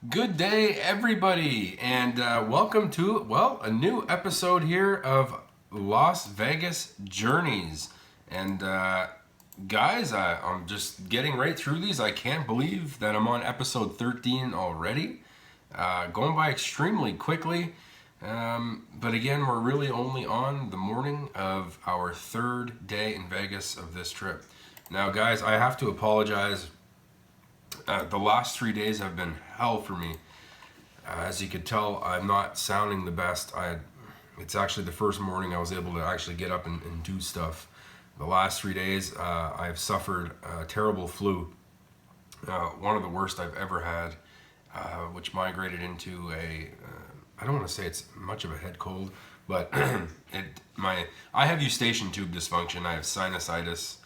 Good day, everybody, and welcome to, a new episode here of Las Vegas Journeys. And guys, I'm just getting right through these. I can't believe that I'm on episode 13 already. Going by extremely quickly. But again, we're really only on the morning of our third day in Vegas of this trip. Now, guys, I have to apologize. The last 3 days have been hell for me. As you could tell, I'm not sounding the best. It's actually the first morning I was able to actually get up and do stuff. The last 3 days, I've suffered a terrible flu, one of the worst I've ever had, which migrated into I don't want to say it's much of a head cold, but I have eustachian tube dysfunction. I have sinusitis.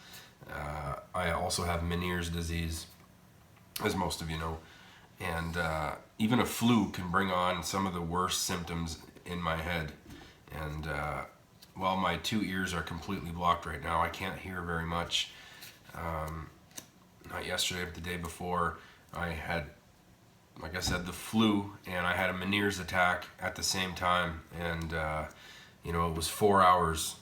I also have Meniere's disease, as most of you know. And even a flu can bring on some of the worst symptoms in my head. And while my two ears are completely blocked right now, I can't hear very much. Not yesterday, but the day before, I had, like I said, the flu, and I had a Meniere's attack at the same time. And, it was 4 hours,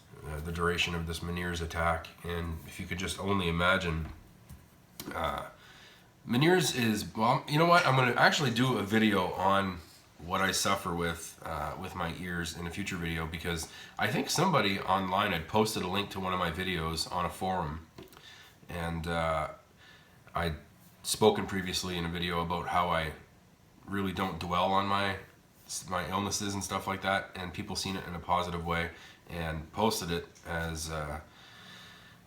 the duration of this Meniere's attack. And if you could just only imagine... Meniere's is, well, you know what? I'm going to actually do a video on what I suffer with my ears in a future video, because I think somebody online had posted a link to one of my videos on a forum. And I'd spoken previously in a video about how I really don't dwell on my illnesses and stuff like that. And people seen it in a positive way and posted it as...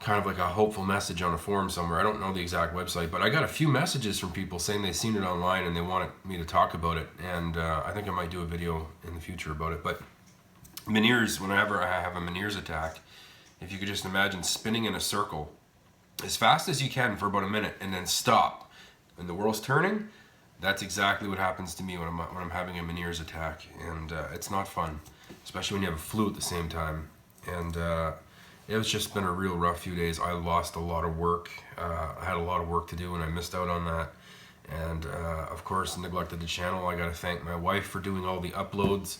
kind of like a hopeful message on a forum somewhere. I don't know the exact website, but I got a few messages from people saying they've seen it online and they wanted me to talk about it. And I think I might do a video in the future about it. But Meniere's, whenever I have a Meniere's attack, if you could just imagine spinning in a circle as fast as you can for about a minute and then stop, and the world's turning, that's exactly what happens to me when I'm having a Meniere's attack. And it's not fun, especially when you have a flu at the same time. And it's just been a real rough few days. I lost a lot of work. I had a lot of work to do and I missed out on that. And of course, neglected the channel. I got to thank my wife for doing all the uploads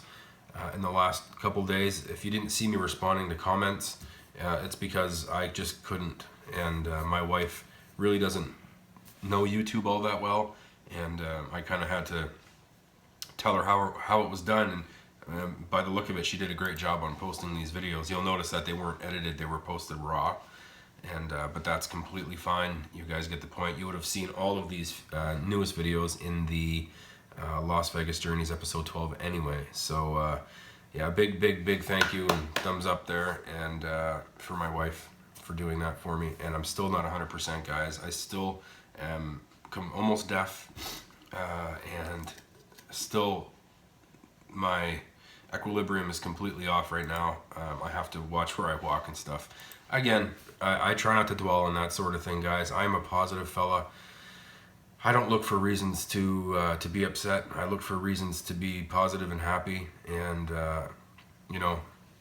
in the last couple days. If you didn't see me responding to comments, it's because I just couldn't. And my wife really doesn't know YouTube all that well. And I kind of had to tell her how it was done. And by the look of it, she did a great job on posting these videos. You'll notice that they weren't edited, they were posted raw. And but that's completely fine. You guys get the point. You would have seen all of these newest videos in the Las Vegas Journeys episode 12 anyway. So yeah, big thank you and thumbs up there, and for my wife for doing that for me. And I'm still not 100%, guys. I still am almost deaf, and still my equilibrium is completely off right now. I have to watch where I walk and stuff. Again, I try not to dwell on that sort of thing, guys. I'm a positive fella. I don't look for reasons to be upset. I look for reasons to be positive and happy. And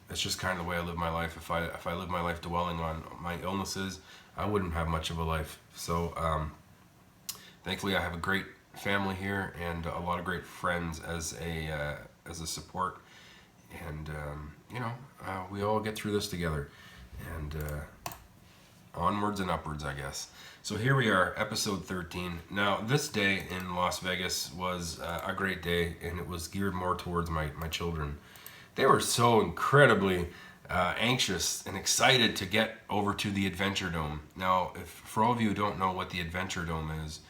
it's just kind of the way I live my life. If I live my life dwelling on my illnesses, I wouldn't have much of a life. So thankfully, I have a great family here and a lot of great friends as a support. And we all get through this together, and onwards and upwards, I guess. So here we are, episode 13. Now, this day in Las Vegas was a great day, and it was geared more towards my children. They were so incredibly anxious and excited to get over to the Adventure Dome. Now, for all of you who don't know what the Adventure Dome is,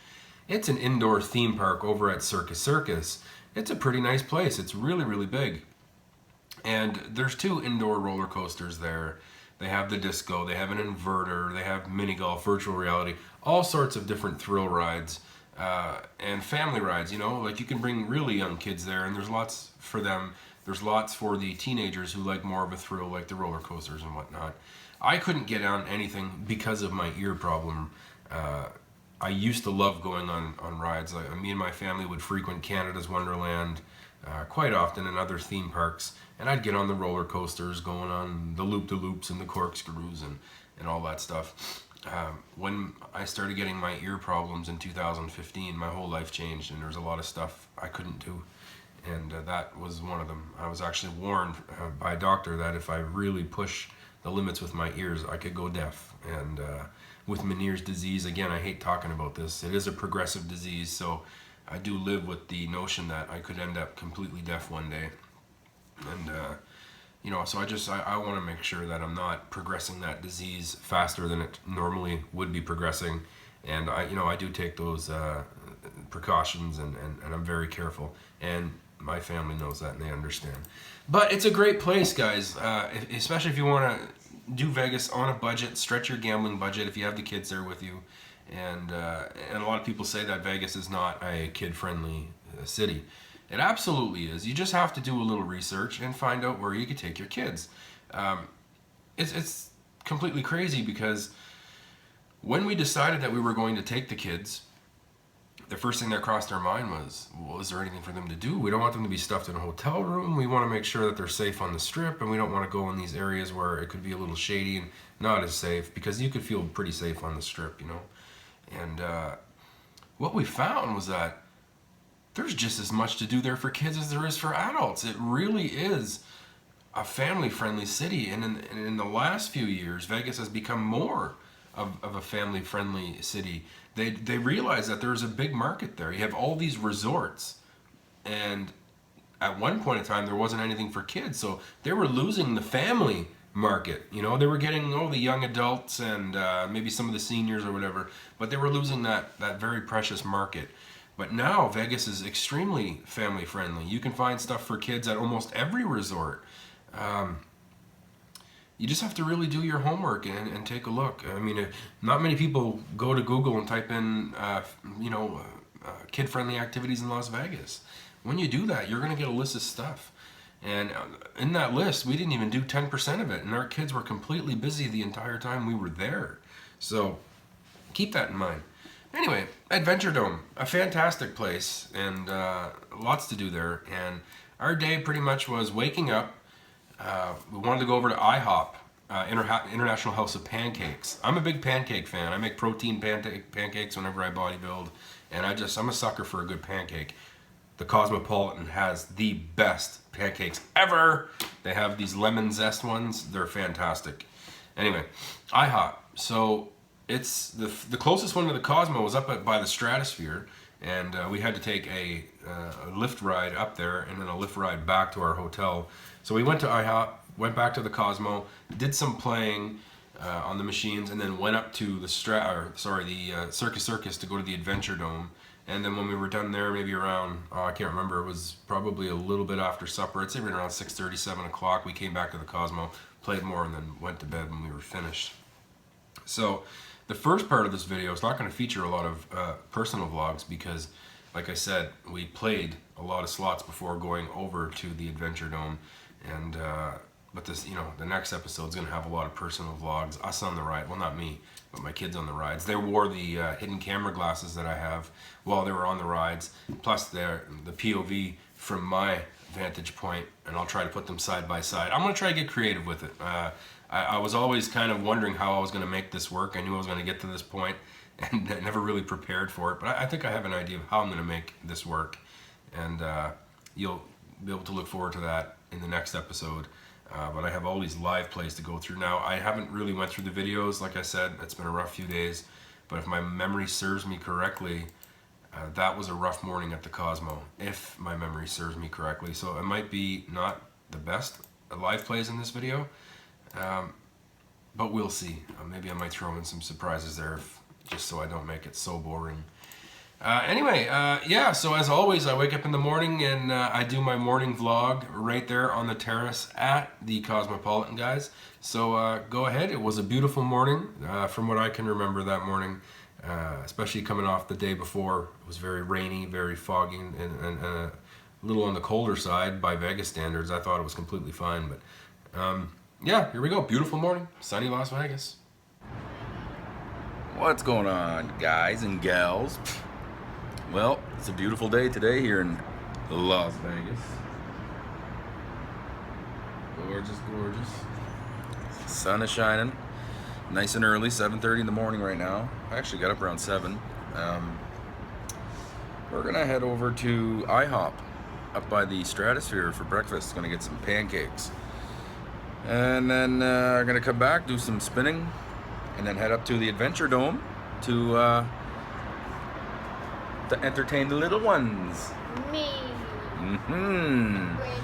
it's an indoor theme park over at Circus Circus. It's a pretty nice place. It's really, really big. And there's 2 indoor roller coasters there. They have the disco, they have an inverter, they have mini golf, virtual reality, all sorts of different thrill rides, and family rides. Like you can bring really young kids there, and there's lots for them. There's lots for the teenagers who like more of a thrill, like the roller coasters and whatnot. I couldn't get on anything because of my ear problem. I used to love going on rides. Me and my family would frequent Canada's Wonderland quite often, and other theme parks, and I'd get on the roller coasters, going on the loop-de-loops and the corkscrews and all that stuff. When I started getting my ear problems in 2015, my whole life changed, and there was a lot of stuff I couldn't do. And that was one of them. I was actually warned by a doctor that if I really push the limits with my ears, I could go deaf. And with Meniere's disease, again, I hate talking about this. It is a progressive disease, so I do live with the notion that I could end up completely deaf one day. And so I want to make sure that I'm not progressing that disease faster than it normally would be progressing. And I do take those precautions, and I'm very careful. And my family knows that, and they understand. But it's a great place, guys, especially if you want to do Vegas on a budget, stretch your gambling budget if you have the kids there with you. And a lot of people say that Vegas is not a kid-friendly city. It absolutely is. You just have to do a little research and find out where you could take your kids. It's completely crazy because when we decided that we were going to take the kids, the first thing that crossed our mind was, well, is there anything for them to do? We don't want them to be stuffed in a hotel room. We want to make sure that they're safe on the strip, and we don't want to go in these areas where it could be a little shady and not as safe, because you could feel pretty safe on the strip, And what we found was that there's just as much to do there for kids as there is for adults. It really is a family-friendly city, and in the last few years, Vegas has become more of a family-friendly city. They realize that there's a big market there. You have all these resorts, and at one point in time, there wasn't anything for kids, so they were losing the family market. They were getting the young adults and maybe some of the seniors or whatever, but they were losing that very precious market. But now Vegas is extremely family friendly. You can find stuff for kids at almost every resort. You just have to really do your homework and take a look. I mean, not many people go to Google and type in, kid-friendly activities in Las Vegas. When you do that, you're going to get a list of stuff. And in that list, we didn't even do 10% of it. And our kids were completely busy the entire time we were there. So keep that in mind. Anyway, Adventure Dome, a fantastic place, and lots to do there. And our day pretty much was waking up. We wanted to go over to IHOP, International House of Pancakes. I'm a big pancake fan. I make protein pancakes whenever I bodybuild, and I'm a sucker for a good pancake. The Cosmopolitan has the best pancakes ever. They have these lemon zest ones. They're fantastic. Anyway, IHOP. So it's the closest one to the Cosmo was up by the Stratosphere, and we had to take a lift ride up there and then a lift ride back to our hotel. So we went to IHOP, went back to the Cosmo, did some playing on the machines, and then went up to the Circus Circus to go to the Adventure Dome. And then when we were done there, maybe around, I can't remember, it was probably a little bit after supper. I'd say around 6:30, 7 o'clock. We came back to the Cosmo, played more, and then went to bed when we were finished. So the first part of this video is not going to feature a lot of personal vlogs because, like I said, we played a lot of slots before going over to the Adventure Dome. And but this, the next episode is going to have a lot of personal vlogs. Us on the ride, well, not me, but my kids on the rides. They wore the hidden camera glasses that I have while they were on the rides, plus the POV from my vantage point, and I'll try to put them side by side. I'm going to try to get creative with it. I was always kind of wondering how I was going to make this work. I knew I was going to get to this point, and never really prepared for it. But I think I have an idea of how I'm going to make this work, and you'll be able to look forward to that in the next episode. But I have all these live plays to go through now. I haven't really went through the videos. Like I said, it's been a rough few days. But if my memory serves me correctly, that was a rough morning at the Cosmo, if my memory serves me correctly. So it might be not the best live plays in this video, but we'll see. Maybe I might throw in some surprises there, just so I don't make it so boring. Anyway, so as always, I wake up in the morning and I do my morning vlog right there on the terrace at the Cosmopolitan, guys. So go ahead. It was a beautiful morning from what I can remember that morning, especially coming off the day before. It was very rainy, very foggy, and a little on the colder side by Vegas standards. I thought it was completely fine, but here we go. Beautiful morning, sunny Las Vegas. What's going on, guys and gals? Well, it's a beautiful day today here in Las Vegas. Gorgeous, gorgeous. Sun is shining. nice and early, 7:30 in the morning right now. I actually got up around 7. We're gonna head over to IHOP up by the Stratosphere for breakfast. Gonna get some pancakes. And then we're gonna come back, do some spinning, and then head up to the Adventure Dome to entertain the little ones. Me. Mm-hmm. Brandy.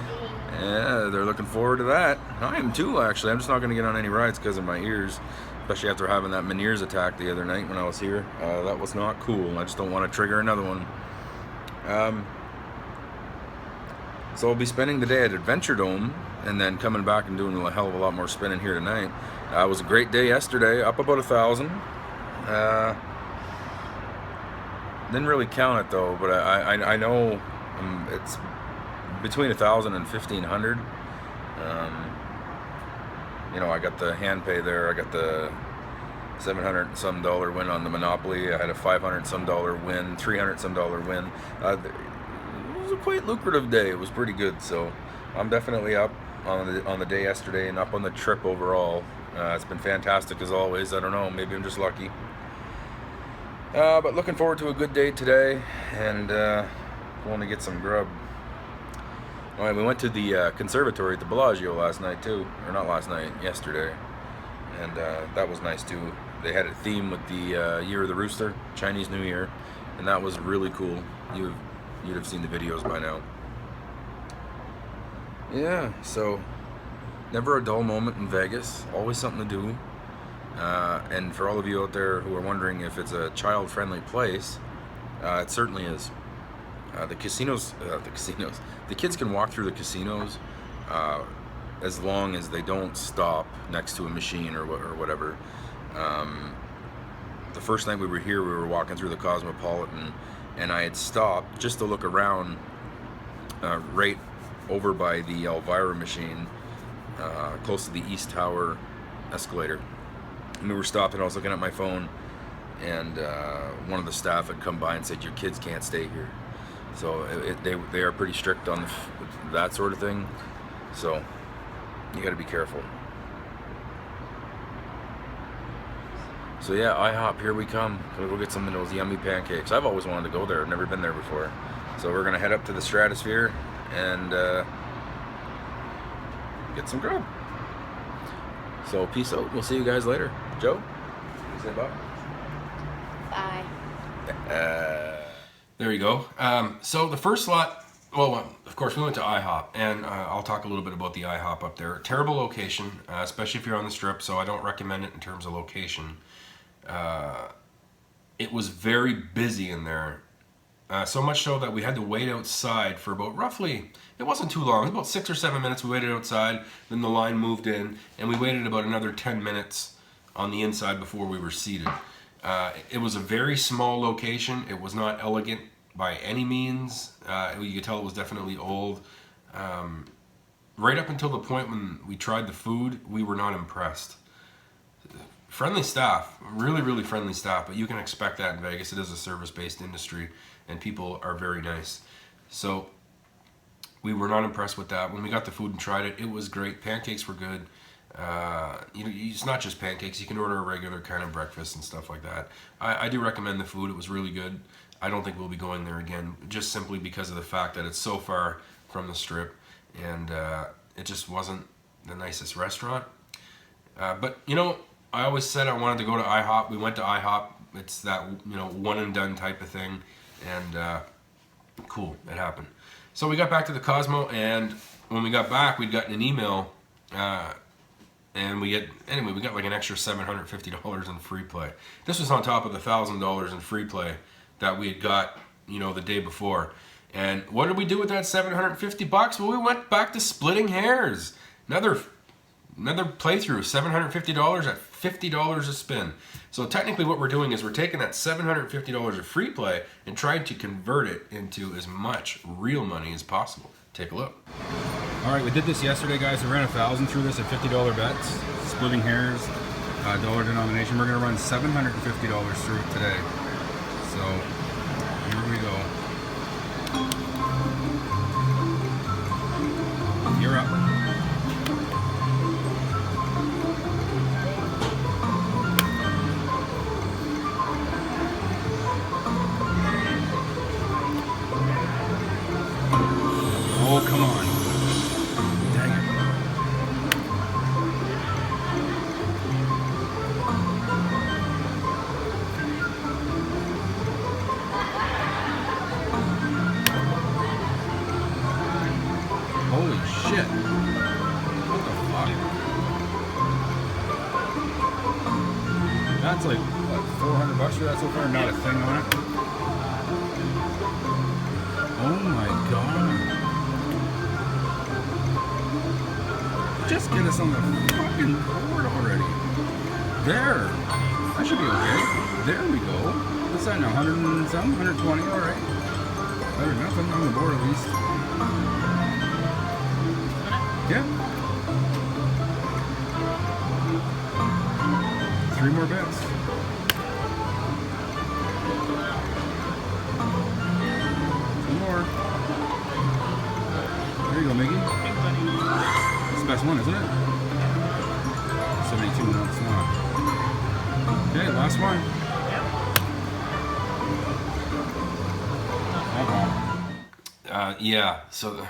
Yeah, they're looking forward to that. I am too, actually. I'm just not gonna get on any rides because of my ears, especially after having that Meniere's attack the other night when I was here. That was not cool. I just don't want to trigger another one. So I'll be spending the day at Adventure Dome and then coming back and doing a hell of a lot more spinning here tonight. It was a great day yesterday, up about 1,000. Didn't really count it though, but I know it's between 1,000 and 1,500. You know, I got the hand pay there. I got the $700 and some win on the Monopoly. I had a $500 some win, $300 some win. It was a quite lucrative day. It was pretty good. So I'm definitely up on the day yesterday and up on the trip overall. It's been fantastic as always. I don't know, maybe I'm just lucky. But looking forward to a good day today and going to get some grub. All right, we went to the conservatory at the Bellagio last night too, or not last night, yesterday, and that was nice too. They had a theme with the Year of the Rooster, Chinese New Year, and that was really cool. You'd have seen the videos by now. Yeah, so never a dull moment in Vegas. Always something to do. And for all of you out there who are wondering if it's a child-friendly place, it certainly is. The kids can walk through the casinos as long as they don't stop next to a machine or whatever. The first night we were here, we were walking through the Cosmopolitan, and I had stopped just to look around right over by the Elvira machine, close to the East Tower escalator. And we were stopping, I was looking at my phone, and one of the staff had come by and said, "Your kids can't stay here." So they are pretty strict on that sort of thing. So you got to be careful. So yeah, IHOP, here we come. Gonna go get some of those yummy pancakes. I've always wanted to go there. I've never been there before. So we're gonna head up to the Stratosphere and get some grub. So peace out. We'll see you guys later. Joe, you say bye. Bye. There you go. So the first lot, well, of course, we went to IHOP, and I'll talk a little bit about the IHOP up there. Terrible location, especially if you're on the Strip, so I don't recommend it in terms of location. It was very busy in there, so much so that we had to wait outside for about roughly, it wasn't too long, it was about 6 or 7 minutes. We waited outside, then the line moved in, and we waited about another 10 minutes on the inside before we were seated. It was a very small location. It was not elegant by any means. You could tell it was definitely old. Right up until the point when we tried the food, we were not impressed. Friendly staff, really, really friendly staff, but you can expect that in Vegas. It is a service-based industry, and people are very nice. So we were not impressed with that. When we got the food and tried it, it was great. Pancakes were good. It's not just pancakes. You can order a regular kind of breakfast and stuff like that. I do recommend the food. It was really good. I don't think we'll be going there again, just simply because of the fact that it's so far from the Strip, and it just wasn't the nicest restaurant. But you know, I always said I wanted to go to IHOP. We went to IHOP. It's that, you know, one and done type of thing, and cool, it happened. So we got back to the Cosmo, and when we got back, we'd gotten an email. And we got like an extra $750 in free play. This was on top of the $1,000 in free play that we had got, you know, the day before. And what did we do with that $750? Well, we went back to splitting hairs. Another playthrough, $750 at $50 a spin. So technically what we're doing is we're taking that $750 of free play and trying to convert it into as much real money as possible. Take a look. All right, we did this yesterday, guys. We ran 1,000 through this at $50 bets, splitting hairs, dollar denomination. We're gonna run $750 through it today. So here we go. You're up. Oh, come on. Dang it. Holy shit. What the fuck? That's like, what, $400 for that so far? Not a thing on it. Oh my god. Just get us on the fucking board already. There. That should be okay. There we go. What's that now? 100 and some? 120? Alright. Better than nothing. On the board at least. Yeah. 3 more bets. There you go, Mickey. It's the best one, isn't it? 72, no, it's not. Okay, last one. Yeah, so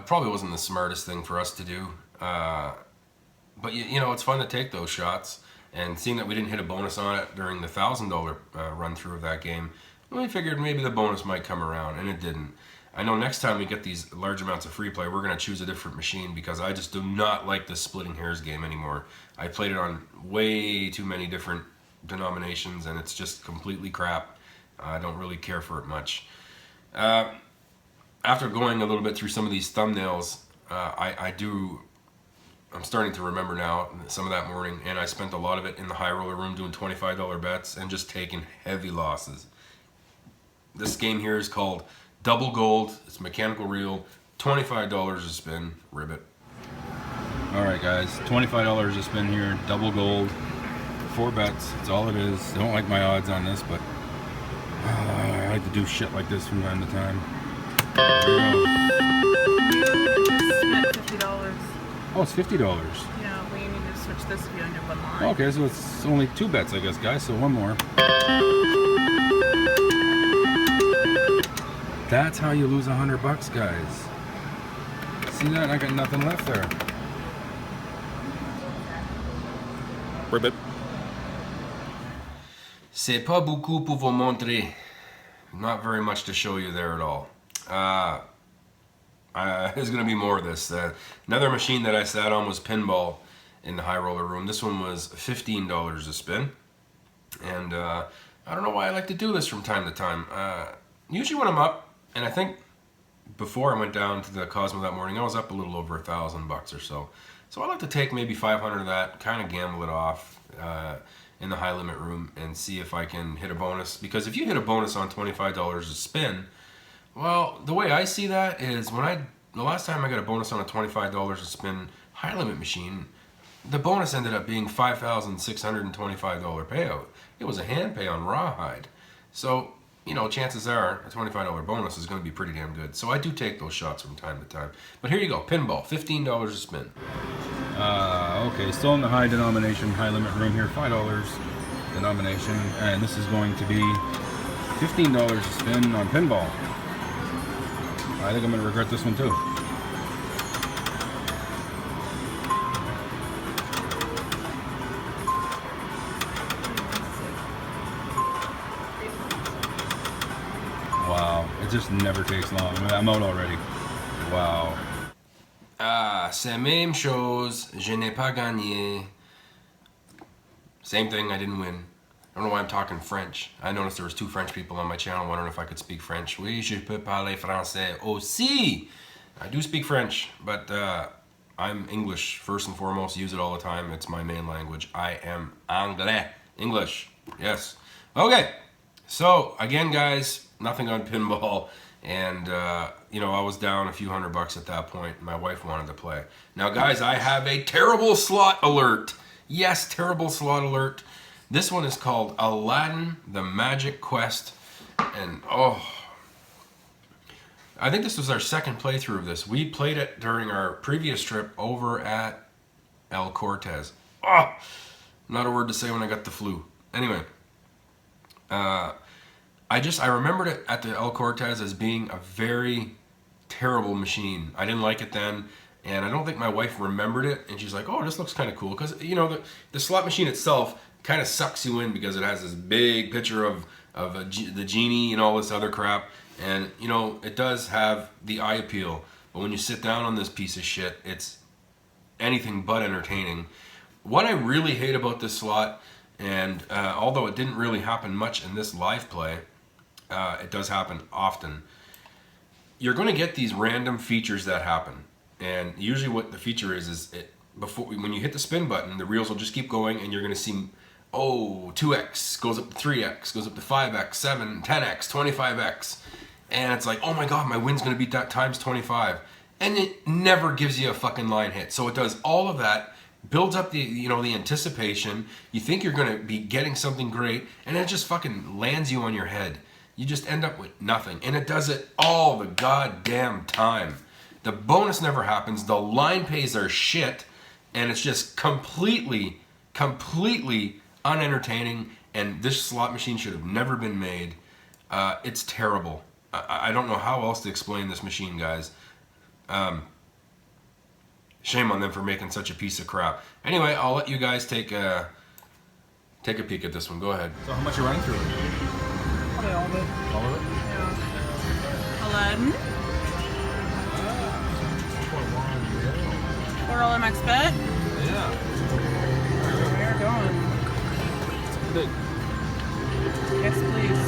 probably wasn't the smartest thing for us to do. But you know, it's fun to take those shots. And seeing that we didn't hit a bonus on it during the $1,000 run through of that game, we figured maybe the bonus might come around, and it didn't. I know next time we get these large amounts of free play, we're going to choose a different machine because I just do not like this splitting hairs game anymore. I played it on way too many different denominations, and it's just completely crap. I don't really care for it much. After going a little bit through some of these thumbnails, I'm starting to remember now some of that morning, and I spent a lot of it in the high roller room doing $25 bets and just taking heavy losses. This game here is called Double Gold. It's mechanical reel, $25 a spin, ribbit. Alright guys, $25 a spin here, double gold, 4 bets, that's all it is. I don't like my odds on this, but I like to do shit like this from time to time. Spent $50. Oh, it's $50. Yeah, but you need to switch this if you end up online. Okay, so it's only 2 bets, I guess, guys, so one more. That's how you lose $100, guys. See that? I got nothing left there. Ribbit. C'est pas beaucoup pour vous montrer. Not very much to show you there at all. There's going to be more of this. Another machine that I sat on was pinball in the high roller room. This one was $15 a spin. And I don't know why I like to do this from time to time. Usually when I'm up, and I think before I went down to the Cosmo that morning, I was up a little over $1,000 or so. So I like to take maybe 500 of that, kind of gamble it off in the high limit room and see if I can hit a bonus. Because if you hit a bonus on $25 a spin, well, the way I see that is the last time I got a bonus on a $25 a spin high limit machine, the bonus ended up being $5,625 payout. It was a hand pay on rawhide. So, you know, chances are a $25 bonus is going to be pretty damn good. So I do take those shots from time to time. But here you go, pinball, $15 a spin. Okay, still in the high denomination, high limit room here, $5 denomination, and this is going to be $15 a spin on pinball. I think I'm going to regret this one too. Wow, it just never takes long. I mean, I'm out already. Wow. C'est même chose, je n'ai pas gagné. Same thing, I didn't win. I don't know why I'm talking French. I noticed there was 2 French people on my channel wondering if I could speak French. Oui, je peux parler français aussi. I do speak French, but I'm English first and foremost. Use it all the time. It's my main language. I am anglais. English. Yes. Okay. So, again, guys, nothing on pinball. And, you know, I was down a few $100 at that point. My wife wanted to play. Now, guys, I have a terrible slot alert. Yes, terrible slot alert. This one is called Aladdin, the Magic Quest. And, oh, I think this was our second playthrough of this. We played it during our previous trip over at El Cortez. Oh, not a word to say when I got the flu. Anyway, I remembered it at the El Cortez as being a very terrible machine. I didn't like it then, and I don't think my wife remembered it, and she's like, oh, this looks kind of cool, because, you know, the slot machine itself kind of sucks you in because it has this big picture of the genie and all this other crap, and, you know, it does have the eye appeal, but when you sit down on this piece of shit, it's anything but entertaining. What I really hate about this slot, and although it didn't really happen much in this live play, it does happen often. You're going to get these random features that happen, and usually what the feature is it before when you hit the spin button, the reels will just keep going, and you're going to see, oh, 2x goes up to 3x, goes up to 5x, 7, 10x, 25x, and it's like, oh my god, my win's going to beat that times 25, and it never gives you a fucking line hit. So it does all of that, builds up the, you know, the anticipation. You think you're going to be getting something great, and it just fucking lands you on your head. You just end up with nothing, and it does it all the goddamn time. The bonus never happens, the line pays are shit, and it's just completely unentertaining, and this slot machine should have never been made. It's terrible. I don't know how else to explain this machine, guys. Shame on them for making such a piece of crap. Anyway, I'll let you guys take a peek at this one. Go ahead. So how much are you running through it? Probably all of it. All of it? Yeah. Aladdin. $4 max bet. Yeah. We are going. Big. Yes, please.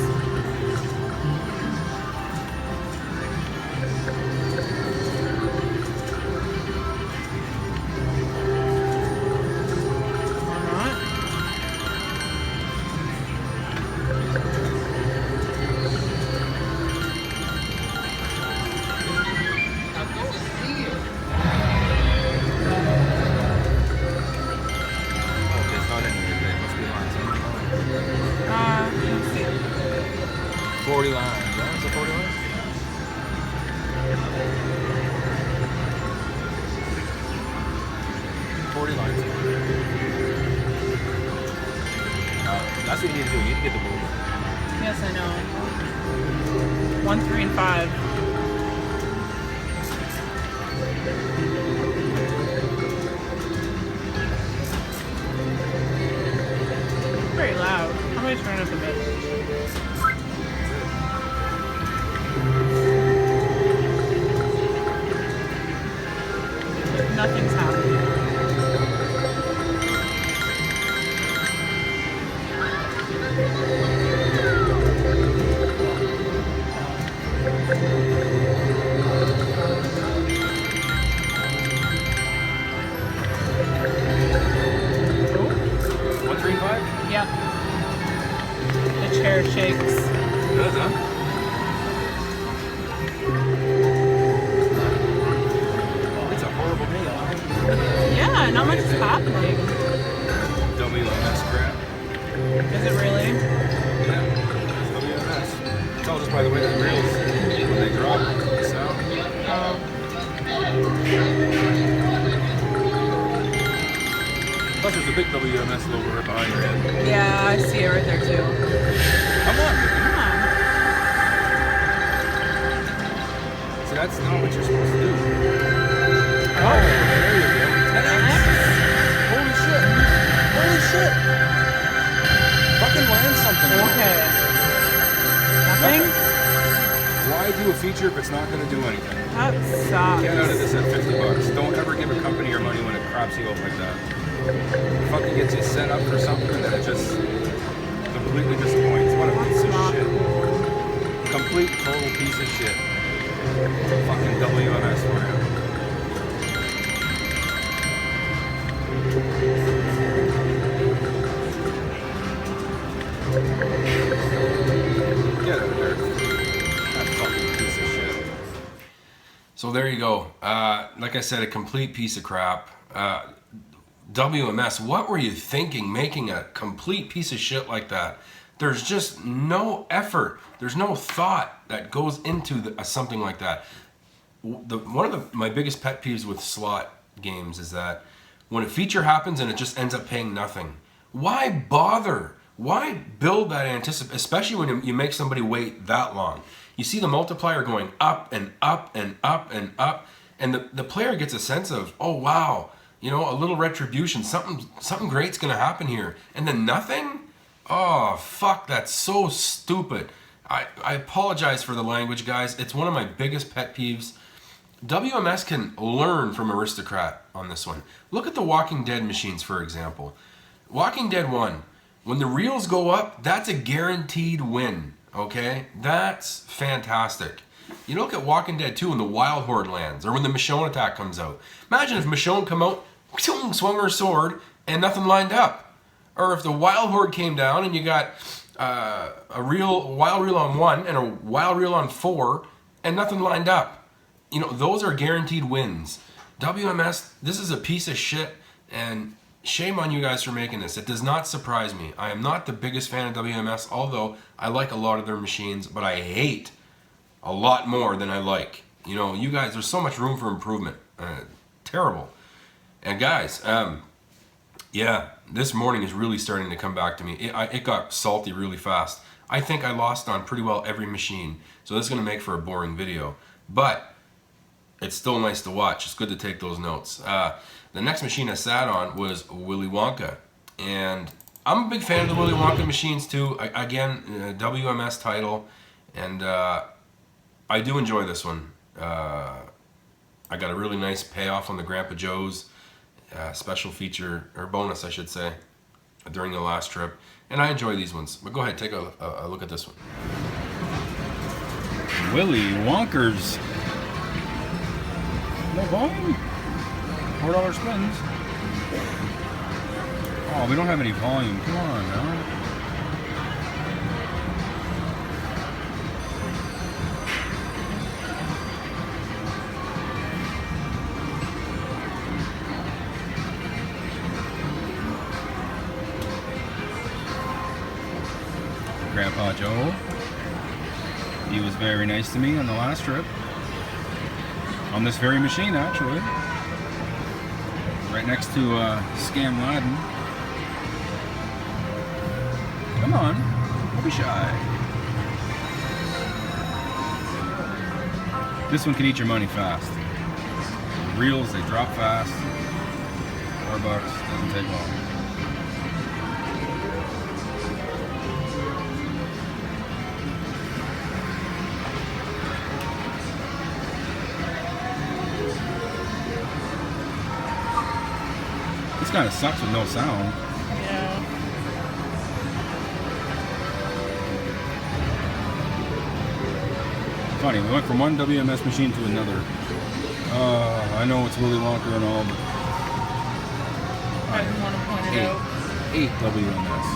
Let's see. 40 lines, right? Is it 40 lines? That's what you need to do. You need to get the movie. Yes, I know. 1, 3, and 5. Very loud. How about I turn it up a bit? Nothing's happening. Yep. The chair shakes. It does, huh? It's a horrible meal. Yeah, not much is happening. WMS crap. Is it really? Yeah, it's WMS. Tell just by the way the reels, when they drop, the sound. Plus there's a big WMS logo right behind your head. Yeah, I see it right there too. Come on, Come on. see that's not what you're supposed to do. Oh. There you go. 10x. Holy shit. Holy shit. Fucking land something. Okay. Nothing? Why do a feature if it's not going to do anything? That sucks. Get out of this at $50. Don't ever give a company your money when it craps you out like that. It fucking gets you set up for something and then it just completely disappoints. What a piece of shit. Complete total piece of shit. Fucking WMS for you. Get out of there. That fucking piece of shit. So there you go. Like I said, a complete piece of crap. WMS, what were you thinking making a complete piece of shit like that? There's just no effort. There's no thought that goes into something like that. One of my biggest pet peeves with slot games is that when a feature happens and it just ends up paying nothing. Why bother? Why build that anticipation, especially when you make somebody wait that long? you see the multiplier going up and up and up and up, and the player gets a sense of, oh wow, you know, a little retribution, something great's gonna happen here, and then nothing. Oh fuck, that's so stupid. I apologize for the language, guys. It's one of my biggest pet peeves. WMS can learn from Aristocrat on this one. Look at the Walking Dead machines, for example. Walking Dead 1, when the reels go up, that's a guaranteed win, okay? That's fantastic. You look at Walking Dead 2 when the Wild Horde lands, or when the Michonne attack comes out. Imagine if Michonne come out, swung her sword, and nothing lined up. Or if the Wild Horde came down and you got a wild reel on 1 and a wild reel on 4, and nothing lined up. You know, those are guaranteed wins. WMS, this is a piece of shit, and shame on you guys for making this. It does not surprise me. I am not the biggest fan of WMS, although I like a lot of their machines, but I hate a lot more than I like. You know, you guys, there's so much room for improvement. Terrible. And guys, yeah, this morning is really starting to come back to me. It got salty really fast. I think I lost on pretty well every machine, so this is going to make for a boring video. But it's still nice to watch. It's good to take those notes. The next machine I sat on was Willy Wonka. And I'm a big fan of the Willy Wonka machines too. Again, WMS title. And I do enjoy this one. I got a really nice payoff on the Grandpa Joe's special feature, or bonus I should say, during the last trip. And I enjoy these ones. But go ahead, take a look at this one. Willy Wonkers. No volume? $4 spins. Oh, we don't have any volume. Come on now. Grandpa Joe. He was very nice to me on the last trip. On this very machine, actually. Right next to Scam Laden. Come on, don't be shy. This one can eat your money fast. The reels, they drop fast. $4, doesn't take long. This kind of sucks with no sound. Yeah. Funny, we went from one WMS machine to another. I know it's Willy Wonka and all, but I didn't want to point it out. 8 WMS.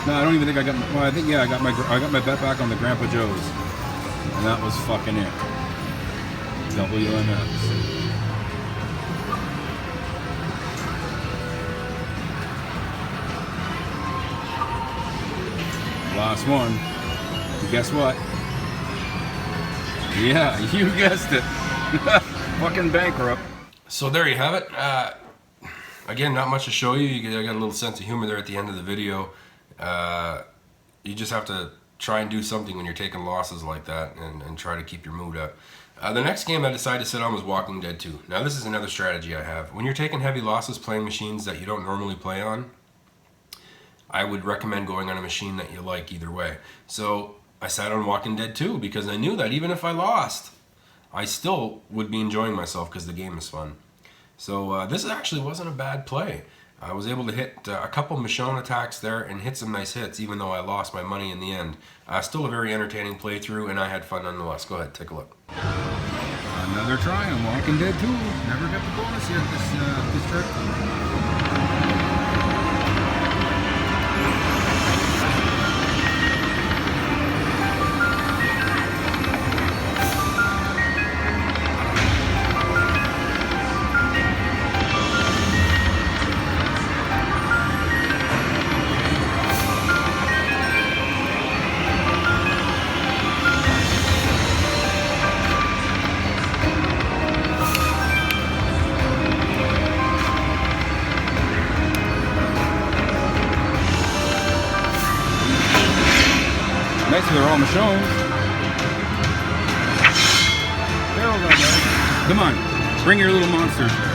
No, I don't even think I got. Well, I think I got my bet back on the Grandpa Joe's, and that was fucking it. WMS. Last one. And guess what? Yeah, you guessed it. Fucking bankrupt. So there you have it. Again, not much to show you. I got a little sense of humor there at the end of the video. You just have to try and do something when you're taking losses like that, and try to keep your mood up. The next game I decided to sit on was Walking Dead 2. Now this is another strategy I have. When you're taking heavy losses playing machines that you don't normally play on, I would recommend going on a machine that you like either way. So I sat on Walking Dead 2 because I knew that even if I lost, I still would be enjoying myself because the game is fun. So this actually wasn't a bad play. I was able to hit a couple Michonne attacks there and hit some nice hits, even though I lost my money in the end. Still a very entertaining playthrough, and I had fun nonetheless. Go ahead, take a look. Another try on Walking Dead 2. Never got the bonus yet this trip. nice if they're all Michonnes. Carol's on there. Come on, bring your little monsters there.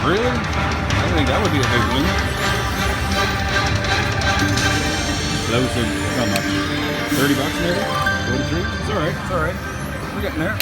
Really? I think that would be a big win. Close to how much? $30 maybe? 43? It's alright, it's alright. We're getting there.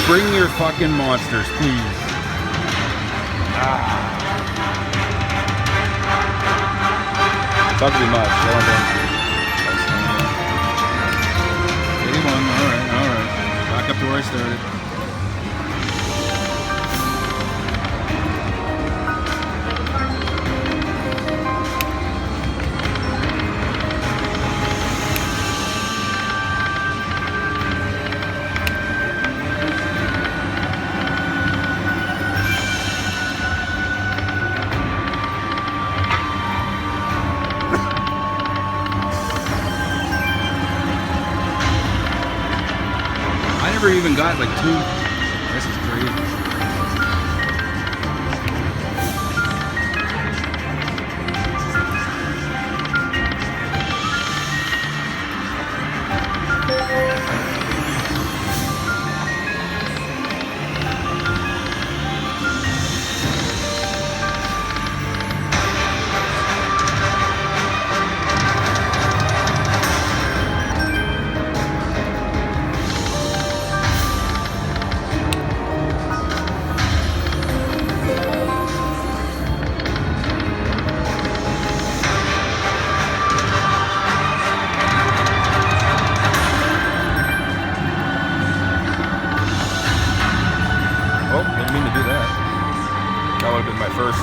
Bring your fucking monsters, please. It's ugly much. 81, alright. Back up to where I started. Never even got like two. This is crazy.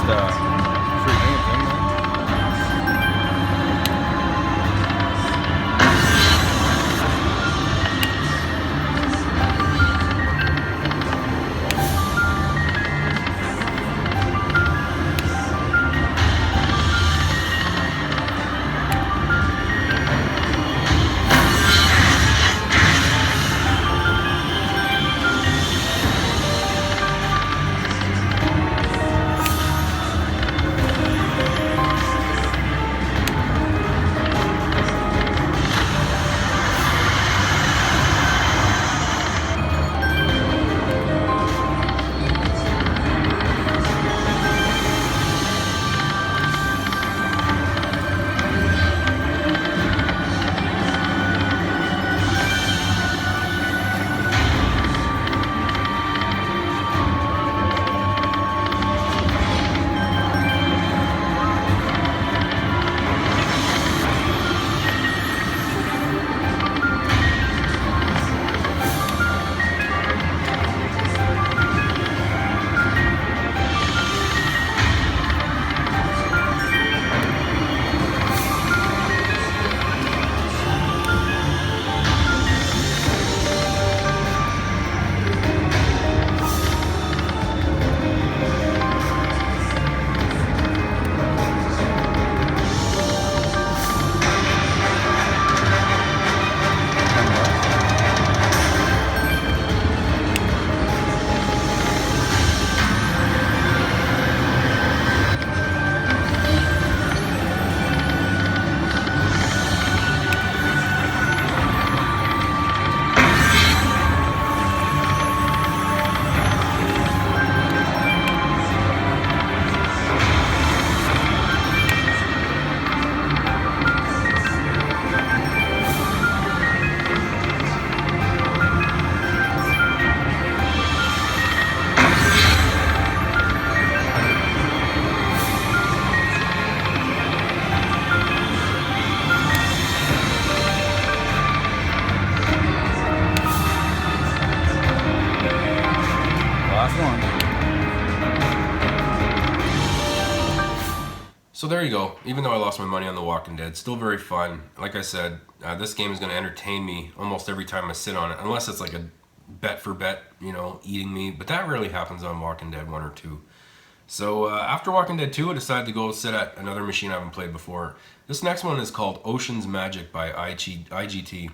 free game thing, right? So there you go. Even though I lost my money on The Walking Dead, still very fun. Like I said, this game is going to entertain me almost every time I sit on it, unless it's like a bet for bet, you know, eating me. But that rarely happens on Walking Dead 1 or 2. So after Walking Dead 2, I decided to go sit at another machine I haven't played before. This next one is called Ocean's Magic by IGT.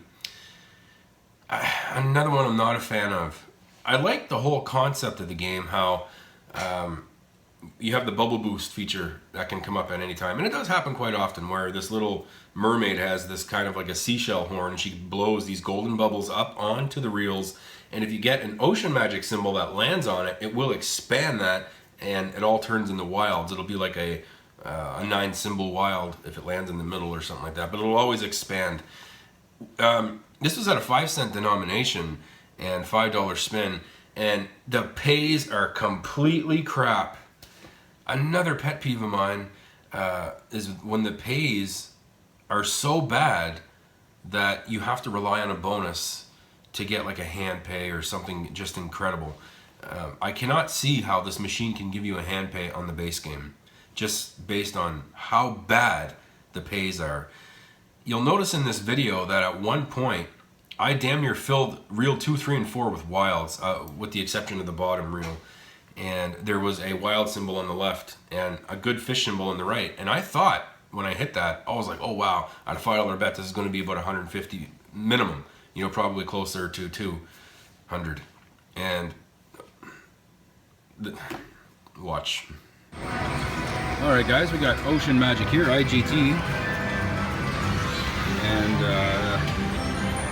Another one I'm not a fan of. I like the whole concept of the game, how you have the bubble boost feature that can come up at any time. And it does happen quite often where this little mermaid has this kind of like a seashell horn and she blows these golden bubbles up onto the reels. And if you get an ocean magic symbol that lands on it, it will expand that and it all turns into wilds. It'll be like a 9 symbol wild if it lands in the middle or something like that, but it'll always expand. This was at a 5-cent denomination and $5 spin, and the pays are completely crap. Another pet peeve of mine is when the pays are so bad that you have to rely on a bonus to get like a hand pay or something just incredible. I cannot see how this machine can give you a hand pay on the base game, just based on how bad the pays are. You'll notice in this video that at one point, I damn near filled reel 2, 3, and 4 with wilds, with the exception of the bottom reel. And there was a wild symbol on the left and a good fish symbol on the right. And I thought when I hit that, I was like, oh wow, at a $5 bet, this is going to be about 150 minimum. You know, probably closer to 200. And watch. All right, guys, we got Ocean Magic here, IGT, and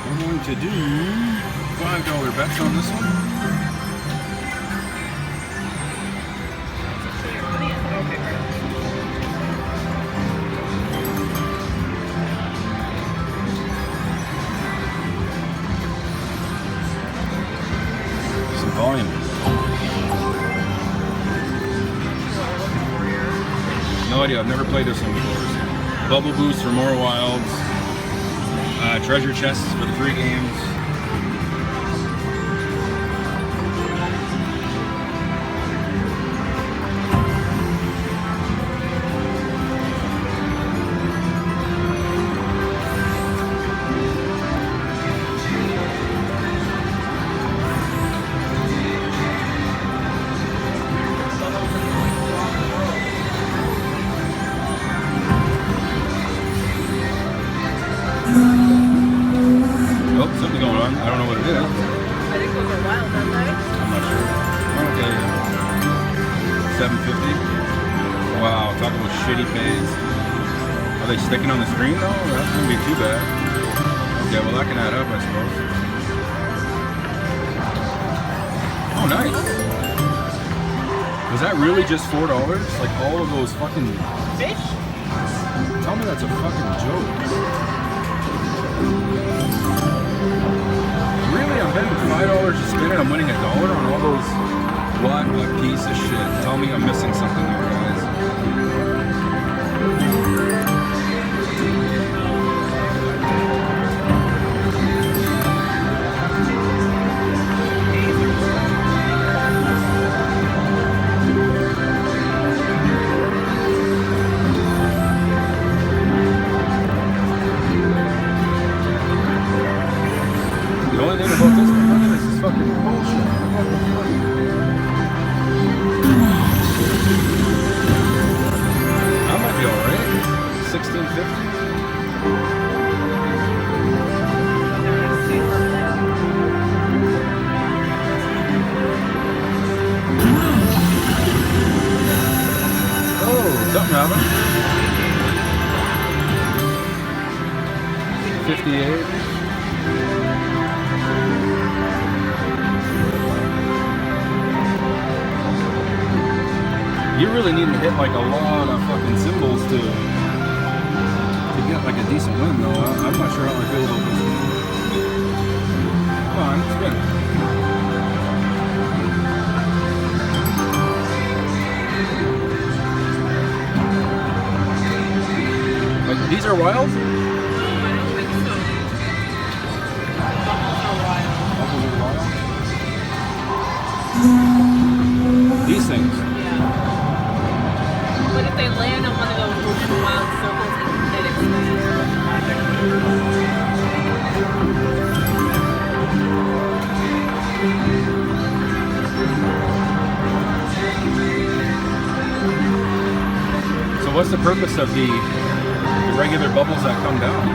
we're going to do $5 bets on this one. Some volume. No idea, I've never played this one before. So, bubble boost for more wilds, treasure chests for the free games. I don't know what it is. I think those are wild, aren't they? I'm not sure. Okay. 750. Wow, talk about shitty pays. Are they sticking on the screen though? That's gonna be too bad. Okay, well that can add up, I suppose. Oh, nice. Was that really just $4? Like all of those fucking... Fish? Tell me that's a fucking joke. Really? I'm betting $5 to spin it, I'm winning $1 on all those... What a piece of shit. Tell me I'm missing something here, guys. The only thing about this one is fucking bullshit. That might be alright. 1650. Oh, something happened. 58. You really need to hit like a lot of fucking symbols to get like a decent win though. I'm not sure how I feel about this one. Come on, spin. Like these are wild? I don't think so. Bubbles are wild. Bubbles are wild. These things. Yeah. But if they land on one of those ocean wild circles, it expands. So what's the purpose of the regular bubbles that come down?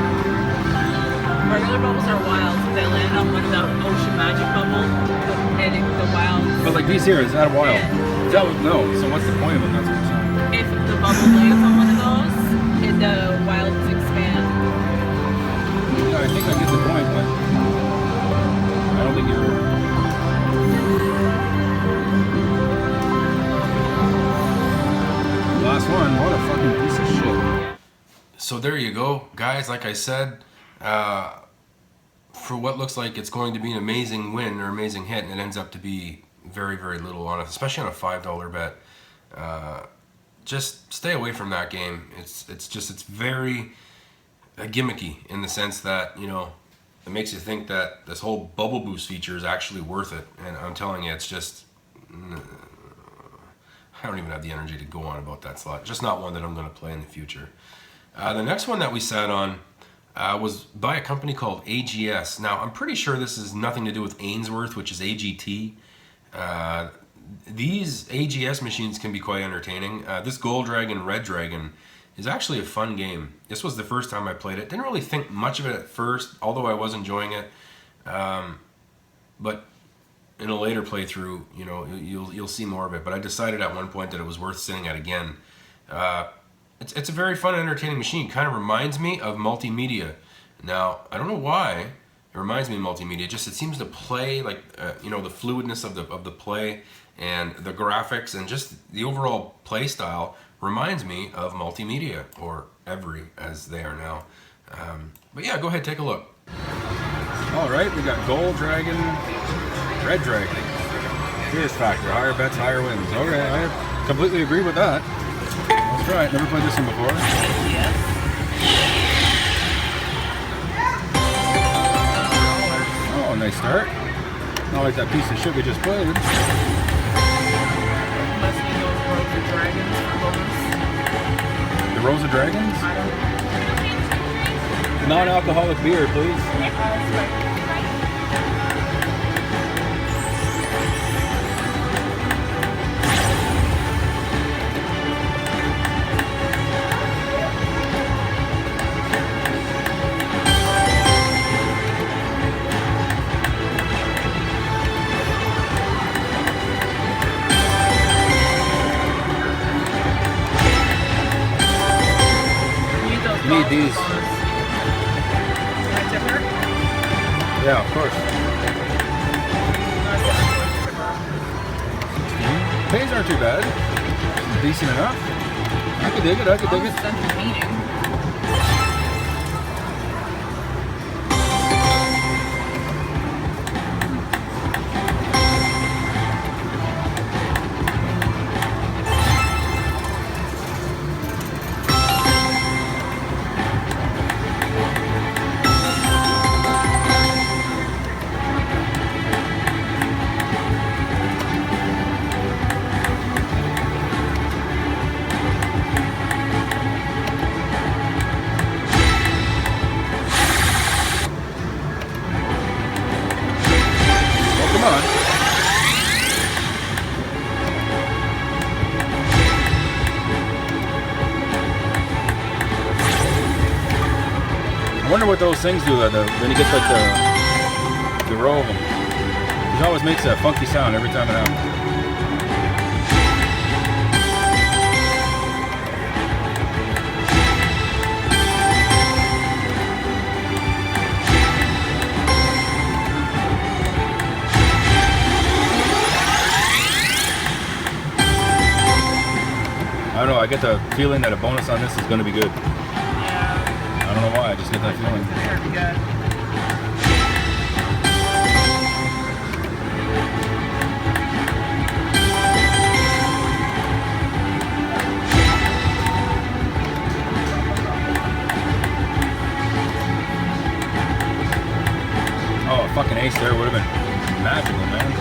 Regular bubbles are wild. So if they land on one of the ocean magic bubbles, the wild. But like these here, is that wild? Yeah. Is that no? So what's the point of it? That's what I'm saying. If the bubble lands on one of those, the wilds expand. Yeah, I think I get the point, but I don't think you're. Last one. What a fucking piece of shit. So there you go, guys. Like I said, for what looks like it's going to be an amazing win or amazing hit, and it ends up to be very, very little on it, especially on a $5 bet. Just stay away from that game. It's very gimmicky in the sense that, you know, it makes you think that this whole bubble boost feature is actually worth it. And I'm telling you, it's just, I don't even have the energy to go on about that slot. Just not one that I'm going to play in the future. The next one that we sat on was by a company called AGS. Now, I'm pretty sure this is nothing to do with Ainsworth, which is AGT. These AGS machines can be quite entertaining. This Gold Dragon, Red Dragon is actually a fun game. This was the first time I played it. Didn't really think much of it at first, although I was enjoying it. But in a later playthrough, you know, you'll see more of it. But I decided at one point that it was worth sitting at again. It's a very fun, entertaining machine. Kind of reminds me of Multimedia. Now, I don't know why it reminds me of Multimedia. Just it seems to play like you know, the fluidness of the play and the graphics and just the overall play style reminds me of Multimedia, or Every as they are now. But yeah, go ahead, take a look. All right, we got Gold Dragon, Red Dragon. Fears factor, higher bets, higher wins. Okay, I completely agree with that. That's right, never played this one before. Yes. Oh, nice start. Not like that piece of shit we just played. Must be those Rows of Dragons for bonus. The Rose of Dragons? I don't know. Non-alcoholic beer, please. That's right. need these. Can I tip her? Yeah, of course. Pays aren't too bad. Decent enough. I could dig it, I could dig it. Almost done the painting. Well, come on. I wonder what those things do when you get like the row of them. It always makes that funky sound every time it happens. I don't know, I get the feeling that a bonus on this is going to be good. Yeah. I don't know why, I just get that feeling. It's gonna be good. Oh, a fucking ace there would have been magical, man.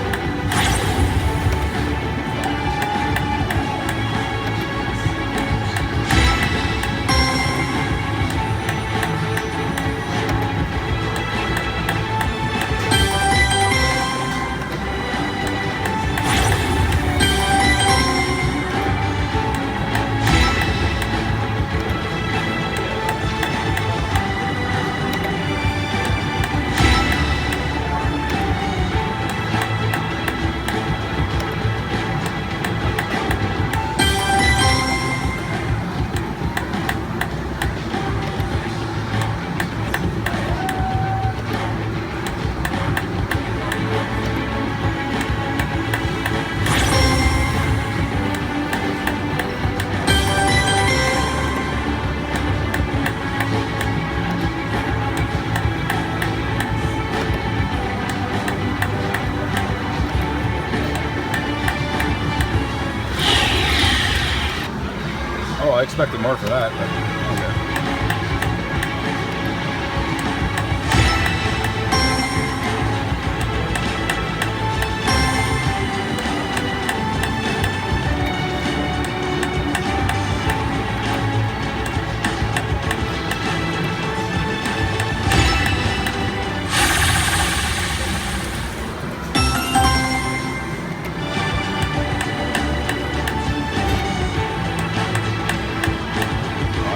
Oh, I expected more for that, but okay.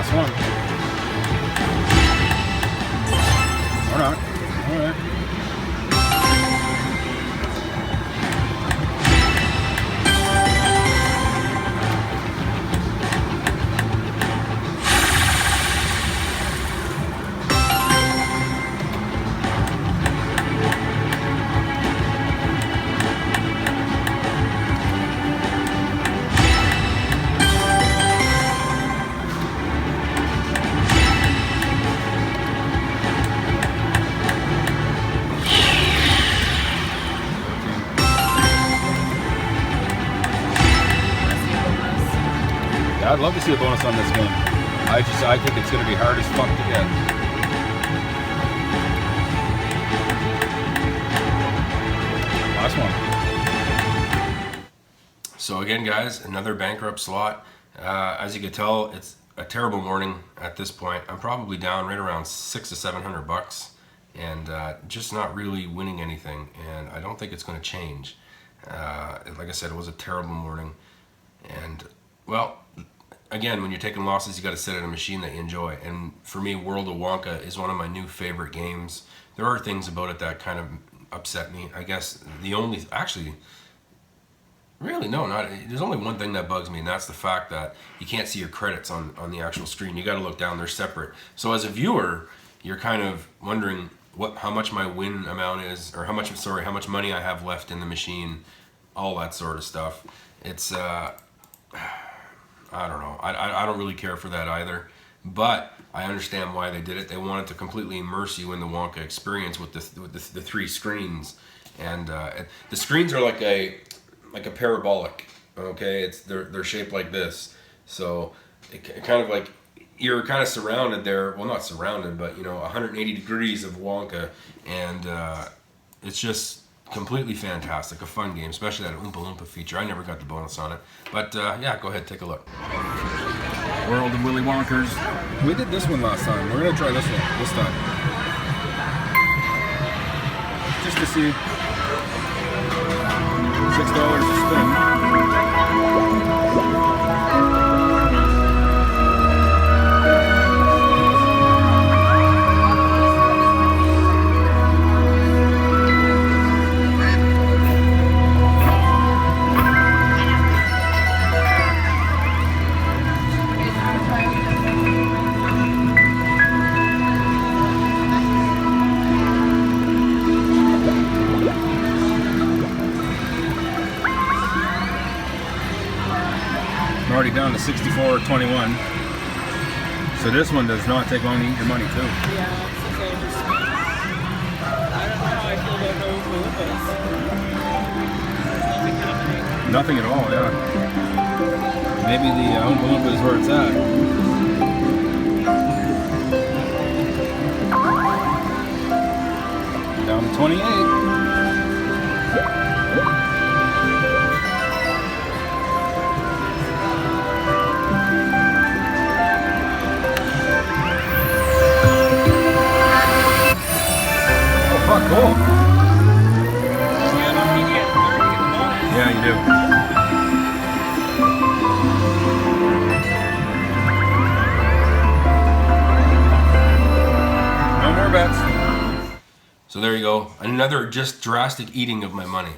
Last one. Or not. Alright. Yeah, I'd love to see a bonus on this game. I think it's going to be hard as fuck to get. Last one. So again, guys, another bankrupt slot. As you can tell, it's a terrible morning at this point. I'm probably down right around $600 to $700, and just not really winning anything. And I don't think it's going to change. Like I said, it was a terrible morning, and well, again, when you're taking losses, you got to sit at a machine that you enjoy. And for me, World of Wonka is one of my new favorite games. There are things about it that kind of upset me. I guess the only, actually, Really? No, not. There's only one thing that bugs me, and that's the fact that you can't see your credits on the actual screen. You got to look down; they're separate. So as a viewer, you're kind of wondering how much my win amount is, or how much money I have left in the machine, all that sort of stuff. It's I don't know. I don't really care for that either, but I understand why they did it. They wanted to completely immerse you in the Wonka experience with the three screens, and the screens are like a parabolic. Okay, they're shaped like this, so it kind of like you're kind of surrounded there. Well, not surrounded, but 180 degrees of Wonka, and it's just completely fantastic. A fun game, especially that Oompa Loompa feature. I never got the bonus on it, but yeah, go ahead, take a look. World of Willy Wonkers. We did this one last time. We're gonna try this one this time, just to see. $6 a spin. I'm already down to 64.21. So this one does not take long to eat your money too. Yeah, it's the same as me. I don't know how I feel about those Oompas. There's nothing happening. Nothing at all, yeah. Maybe the Oompa Loompa is where it's at. Down to 28. Fuck, cool. Yeah, you do. No more bets. So there you go. Another just drastic eating of my money.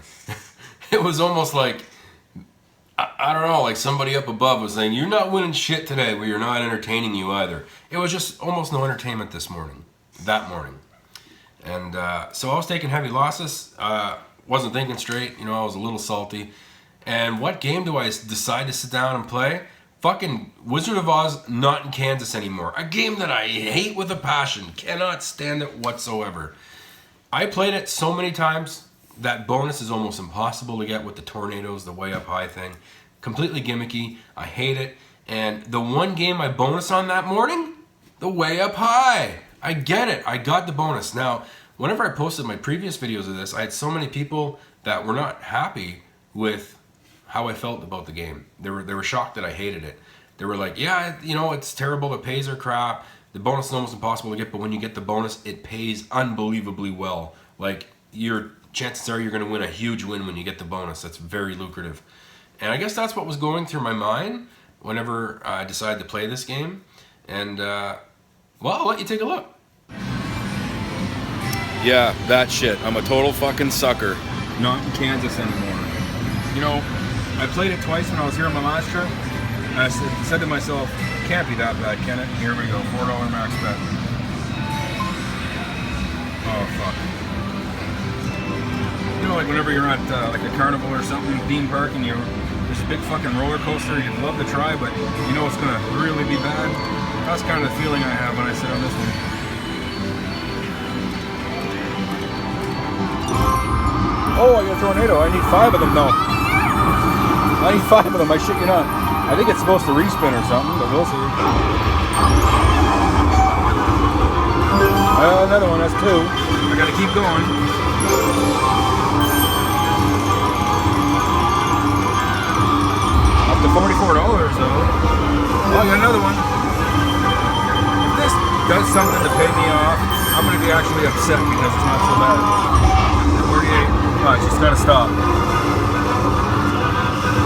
It was almost like, I don't know, like somebody up above was saying, you're not winning shit today, but you're not entertaining you either. It was just almost no entertainment that morning. And so I was taking heavy losses, wasn't thinking straight, I was a little salty. And what game do I decide to sit down and play? Fucking Wizard of Oz, not in Kansas anymore. A game that I hate with a passion, cannot stand it whatsoever. I played it so many times, that bonus is almost impossible to get with the tornadoes, the way up high thing. Completely gimmicky, I hate it. And the one game I bonus on that morning, the way up high. I get it. I got the bonus. Now, whenever I posted my previous videos of this, I had so many people that were not happy with how I felt about the game. They were shocked that I hated it. They were like, yeah, it's terrible. The pays are crap. The bonus is almost impossible to get, but when you get the bonus, it pays unbelievably well. Like, your chances are you're going to win a huge win when you get the bonus. That's very lucrative. And I guess that's what was going through my mind whenever I decided to play this game. And, well, I'll let you take a look. Yeah, that shit. I'm a total fucking sucker. Not in Kansas anymore. I played it twice when I was here on my last trip. And I said to myself, can't be that bad, can it? Here we go, $4 max bet. Oh, fuck. Like whenever you're at like a carnival or something, theme park, and there's a big fucking roller coaster you'd love to try, but it's gonna really be bad. That's kind of the feeling I have when I sit on this one. Oh, I got a tornado. I need 5 of them now. I need 5 of them. I shit you not. I think it's supposed to respin or something, but we'll see. Another one. That's 2. I gotta keep going. Up to $44 though. Oh, I got another one. If this does something to pay me off, I'm gonna be actually upset because it's not so bad. 48. Oh, it's just gotta stop.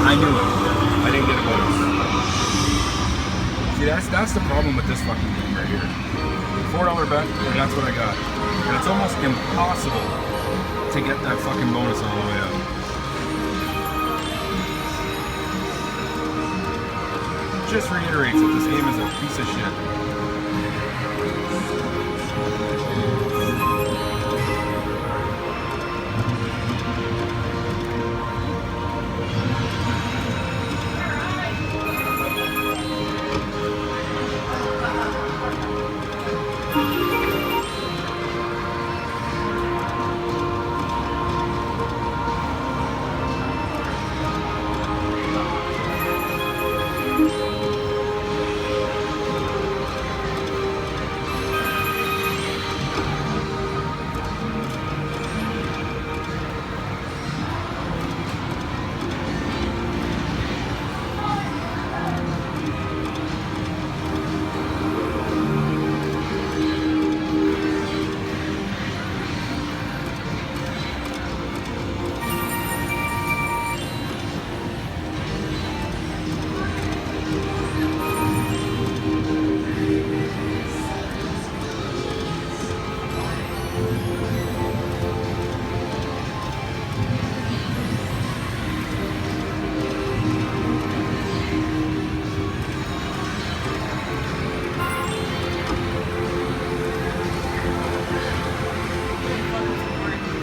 I knew it. I didn't get a bonus. See, that's the problem with this fucking game right here. $4 bet, and that's what I got. And it's almost impossible to get that fucking bonus all the way up. just reiterates that this game is a piece of shit.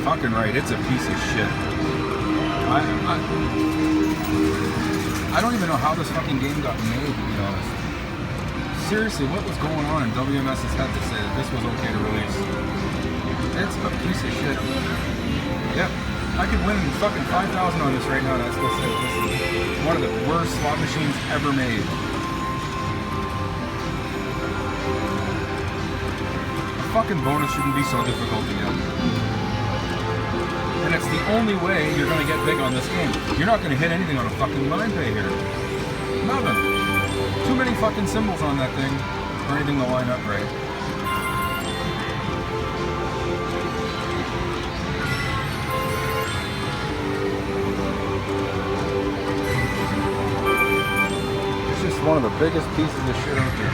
Fucking right, it's a piece of shit. I don't even know how this fucking game got made, to be honest. Seriously, what was going on in WMS's head to say that this was okay to release? It's a piece of shit. Yep, I could win fucking 5,000 on this right now, and I still say this is one of the worst slot machines ever made. A fucking bonus shouldn't be so difficult to get. And it's the only way you're going to get big on this game. You're not going to hit anything on a fucking line pay here. Nothing. Too many fucking symbols on that thing for anything to line up right. It's just one of the biggest pieces of shit out there.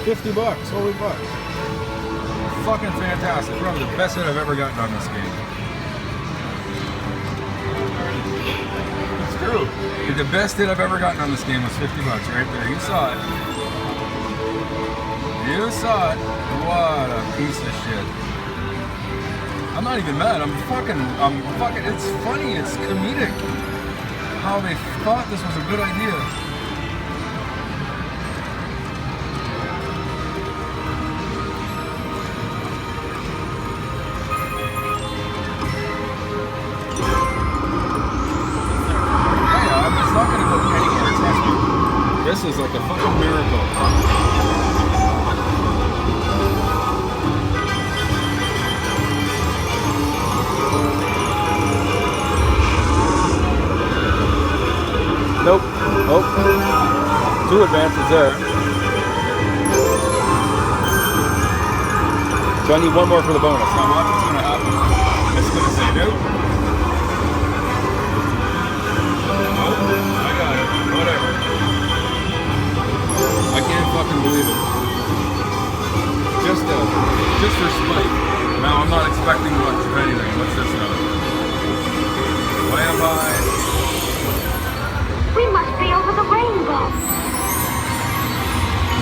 $50, holy fuck. Fucking fantastic. Probably the best hit I've ever gotten on this game. It's true. The best hit I've ever gotten on this game was $50 right there. You saw it. You saw it. What a piece of shit. I'm not even mad. I'm fucking, it's funny. It's comedic how they thought this was a good idea. This is like a fucking miracle. Nope. Oh. 2 advances there. So I need 1 more for the bonus. Now what's going to happen? It's going to say nope. Nope. I got it. Whatever. I can't fucking believe it. Just for spite. Now I'm not expecting much of anything. What's this now? Way up high. We must be over the rainbow.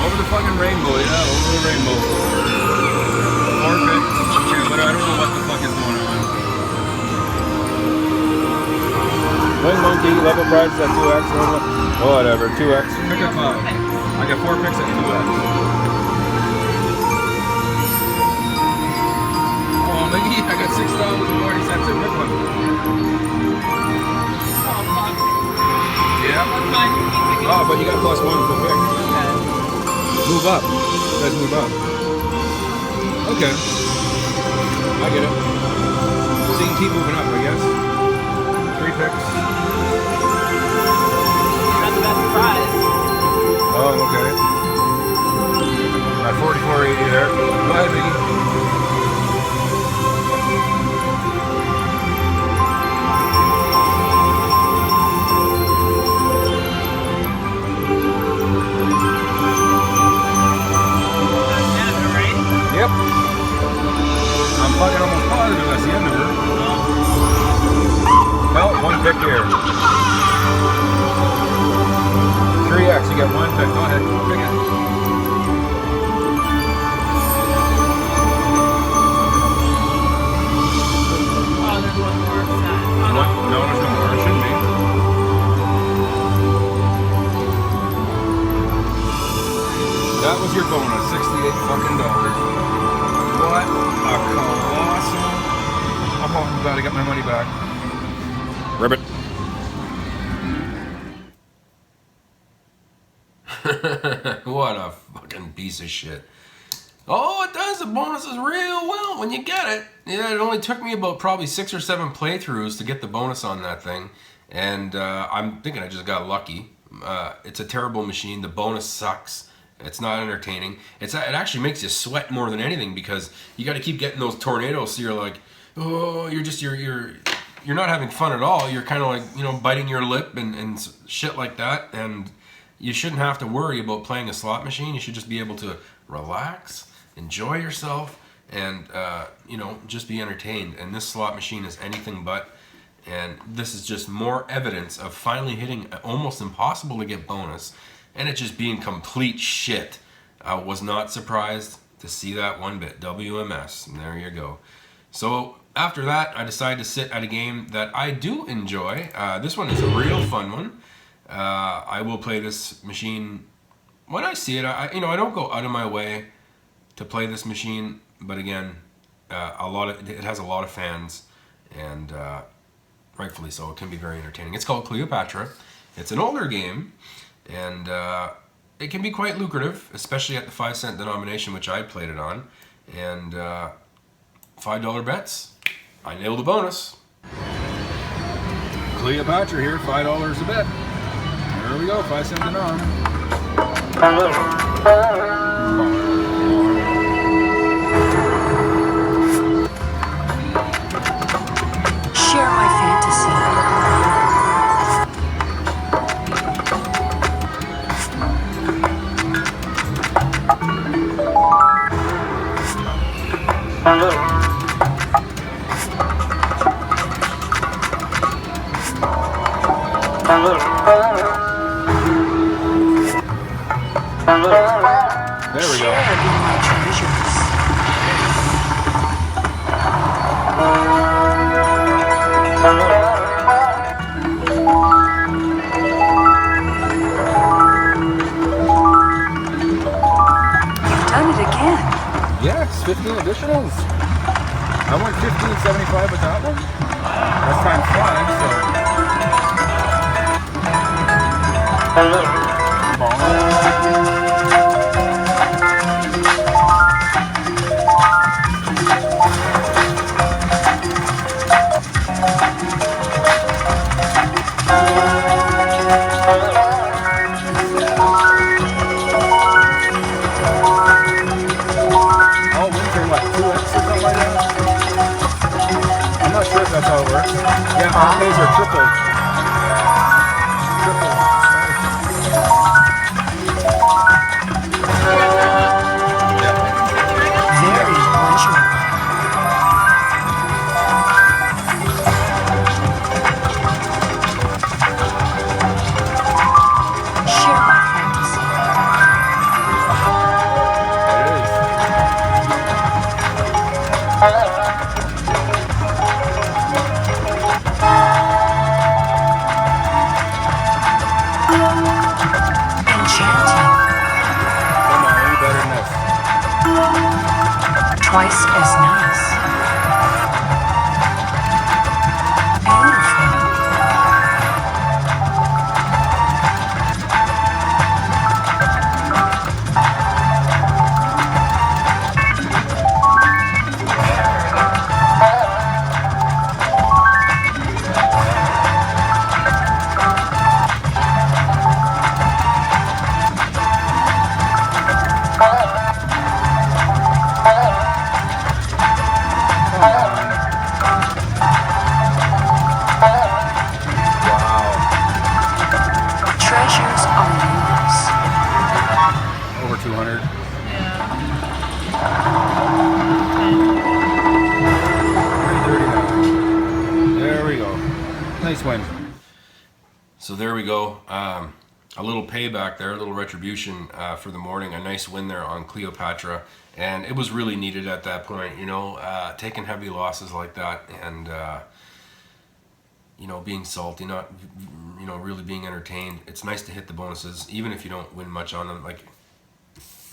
Over the fucking rainbow, yeah, over the rainbow. Orbit. But I don't know what the fuck is going on. Wing monkey, level prizes at 2x. Whatever, 2x. Pick a cloud. I got 4 picks at 2x. Oh, maybe I got $6.40 at Rickland. Yeah. Oh, but you got +1 per pick. Move up. You guys move up. Okay. I get it. So you can keep moving up, I guess. 3 picks. Oh, okay. At 44.80 there. Go ahead, Biggie. Yep. I'm fucking almost positive that's the end of her. Well, one pick here. 3X, you got one pick. Go ahead, pick it. Oh, there's one more set. Oh, no. No, there's no more. It shouldn't be. That was your bonus, $68 fucking dollars. What a colossal. Oh, I'm glad I got my money back. Ribbit. What a fucking piece of shit. Oh, it does the bonuses real well when you get it. Yeah, it only took me about probably 6 or 7 playthroughs to get the bonus on that thing. And I'm thinking I just got lucky. It's a terrible machine. The bonus sucks. It's not entertaining. It actually makes you sweat more than anything because you got to keep getting those tornadoes. So you're like, oh, you're not having fun at all. You're kind of like, you know, biting your lip and shit like that. And you shouldn't have to worry about playing a slot machine. You should just be able to relax, enjoy yourself, and you know, just be entertained. And this slot machine is anything but. And this is just more evidence of finally hitting almost impossible to get bonus. And it just being complete shit. I was not surprised to see that one bit. WMS. And there you go. So after that, I decided to sit at a game that I do enjoy. This one is a real fun one. I will play this machine when I see it. I don't go out of my way to play this machine. But again, it has a lot of fans. And rightfully so. It can be very entertaining. It's called Cleopatra. It's an older game. And it can be quite lucrative, especially at the 5-cent denomination, which I played it on. And $5 bets, I nailed a bonus. Cleopatra here, $5 a bet. There we go, 5-cent denom. Share my fantasy. There we go. Share in my treasures. You've done it again. Yes, 15 additionals. I went 15.75 with that one. That's times 2X or something like that? I'm not sure if that's how it works. Yeah, these are triple. Very pleasurable. Share my fantasy. Enchanting. Come on, any better than this? Twice as nice. Beautiful. Nice win. So there we go. A little payback there, a little retribution for the morning. A nice win there on Cleopatra, and it was really needed at that point. You know, taking heavy losses like that, and you know, being salty, not, you know, really being entertained. It's nice to hit the bonuses, even if you don't win much on them. Like,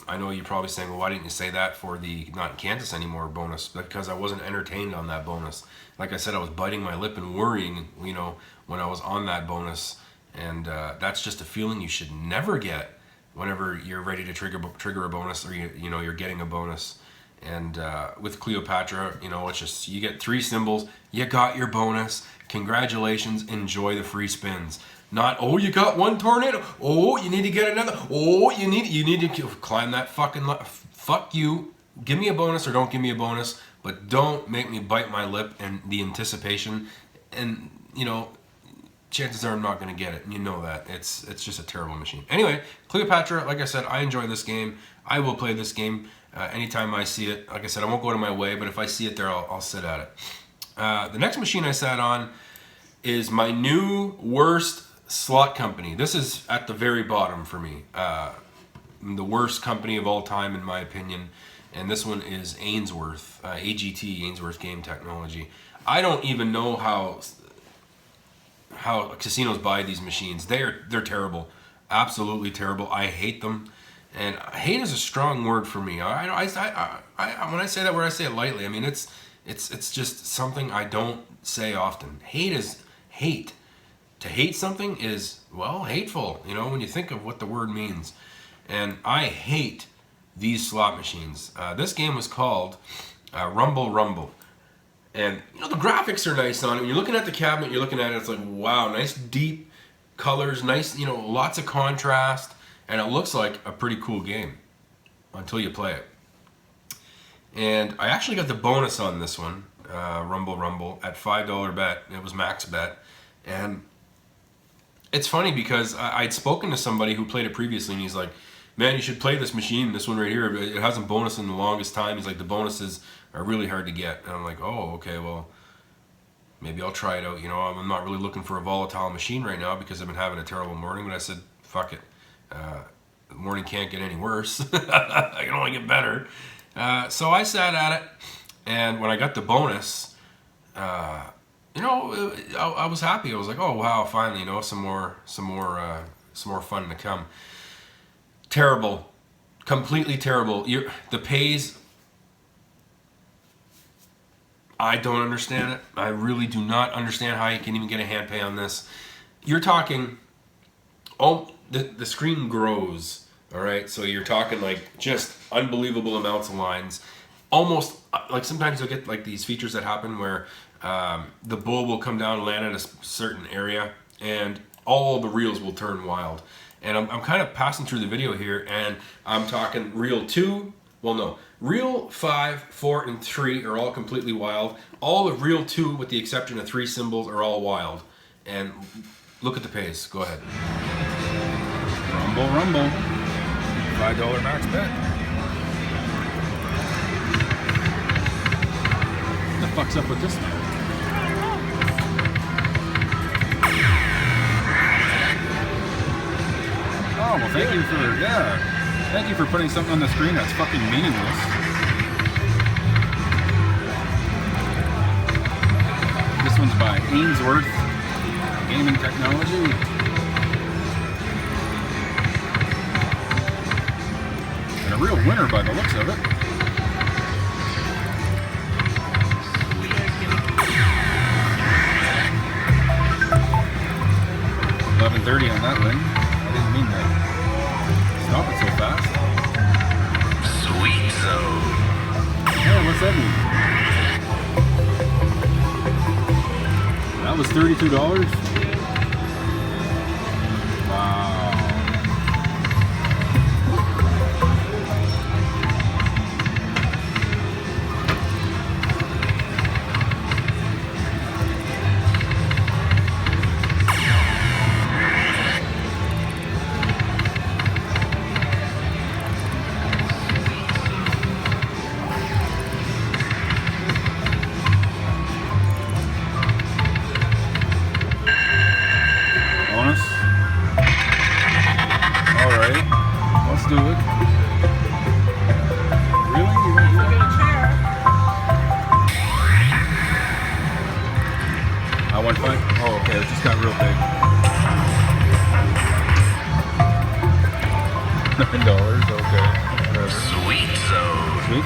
I know you're probably saying, well, why didn't you say that for the not in Kansas anymore bonus? Because I wasn't entertained on that bonus. Like I said, I was biting my lip and worrying, you know, when I was on that bonus. And that's just a feeling you should never get whenever you're ready to trigger a bonus, or you know, you're getting a bonus. And with Cleopatra, you know, it's just, you get 3 symbols, you got your bonus. Congratulations, enjoy the free spins. Not, oh, you got 1 tornado. Oh, you need to get another. Oh, you need to climb that fucking. Fuck you. Give me a bonus or don't give me a bonus, but don't make me bite my lip and the anticipation. And you know, chances are I'm not going to get it, and you know that. It's just a terrible machine. Anyway, Cleopatra, like I said, I enjoy this game. I will play this game anytime I see it. Like I said, I won't go to my way, but if I see it there, I'll sit at it. The next machine I sat on is my new worst slot company. This is at the very bottom for me. The worst company of all time, in my opinion. And this one is Ainsworth, AGT, Ainsworth Game Technology. I don't even know how casinos buy these machines. They're terrible, absolutely terrible. I hate them, and hate is a strong word for me. When I say that word, I say it lightly. I mean, it's just something I don't say often. Hate is hate. To hate something is, well, hateful. You know, when you think of what the word means, and I hate these slot machines. This game was called Rumble Rumble. And, you know, the graphics are nice on it. When you're looking at the cabinet, you're looking at it, it's like, wow, nice deep colors, nice, you know, lots of contrast. And it looks like a pretty cool game until you play it. And I actually got the bonus on this one, Rumble Rumble, at $5 bet. It was max bet. And it's funny because I'd spoken to somebody who played it previously, and he's like, man, you should play this machine, this one right here. It hasn't bonused in the longest time. He's like, the bonuses are really hard to get. And I'm like, oh, okay, well, maybe I'll try it out. You know, I'm not really looking for a volatile machine right now because I've been having a terrible morning. But I said, fuck it. The morning can't get any worse. I can only get better. So I sat at it, and when I got the bonus, you know, I was happy. I was like, oh wow, finally, you know, some more fun to come. Terrible, completely terrible. The pays, I don't understand it. I really do not understand how you can even get a hand pay on this. You're talking, oh, the screen grows. All right, so you're talking like just unbelievable amounts of lines. Almost like sometimes you'll get like these features that happen where the bull will come down and land at a certain area, and all the reels will turn wild. And I'm kind of passing through the video here, and I'm talking reel 2. Well, no, reel 5, 4, and 3 are all completely wild. All of reel 2, with the exception of 3 symbols, are all wild. And look at the pace. Go ahead. Rumble, rumble. $5 max bet. What the fuck's up with this now? Oh, well, thank you for putting something on the screen that's fucking meaningless. This one's by Ainsworth Gaming Technology. And a real winner by the looks of it. $11.30 on that win. I didn't mean that. Stop it so fast. Sweet zone. Yeah, what's that mean? That was $32? Wow.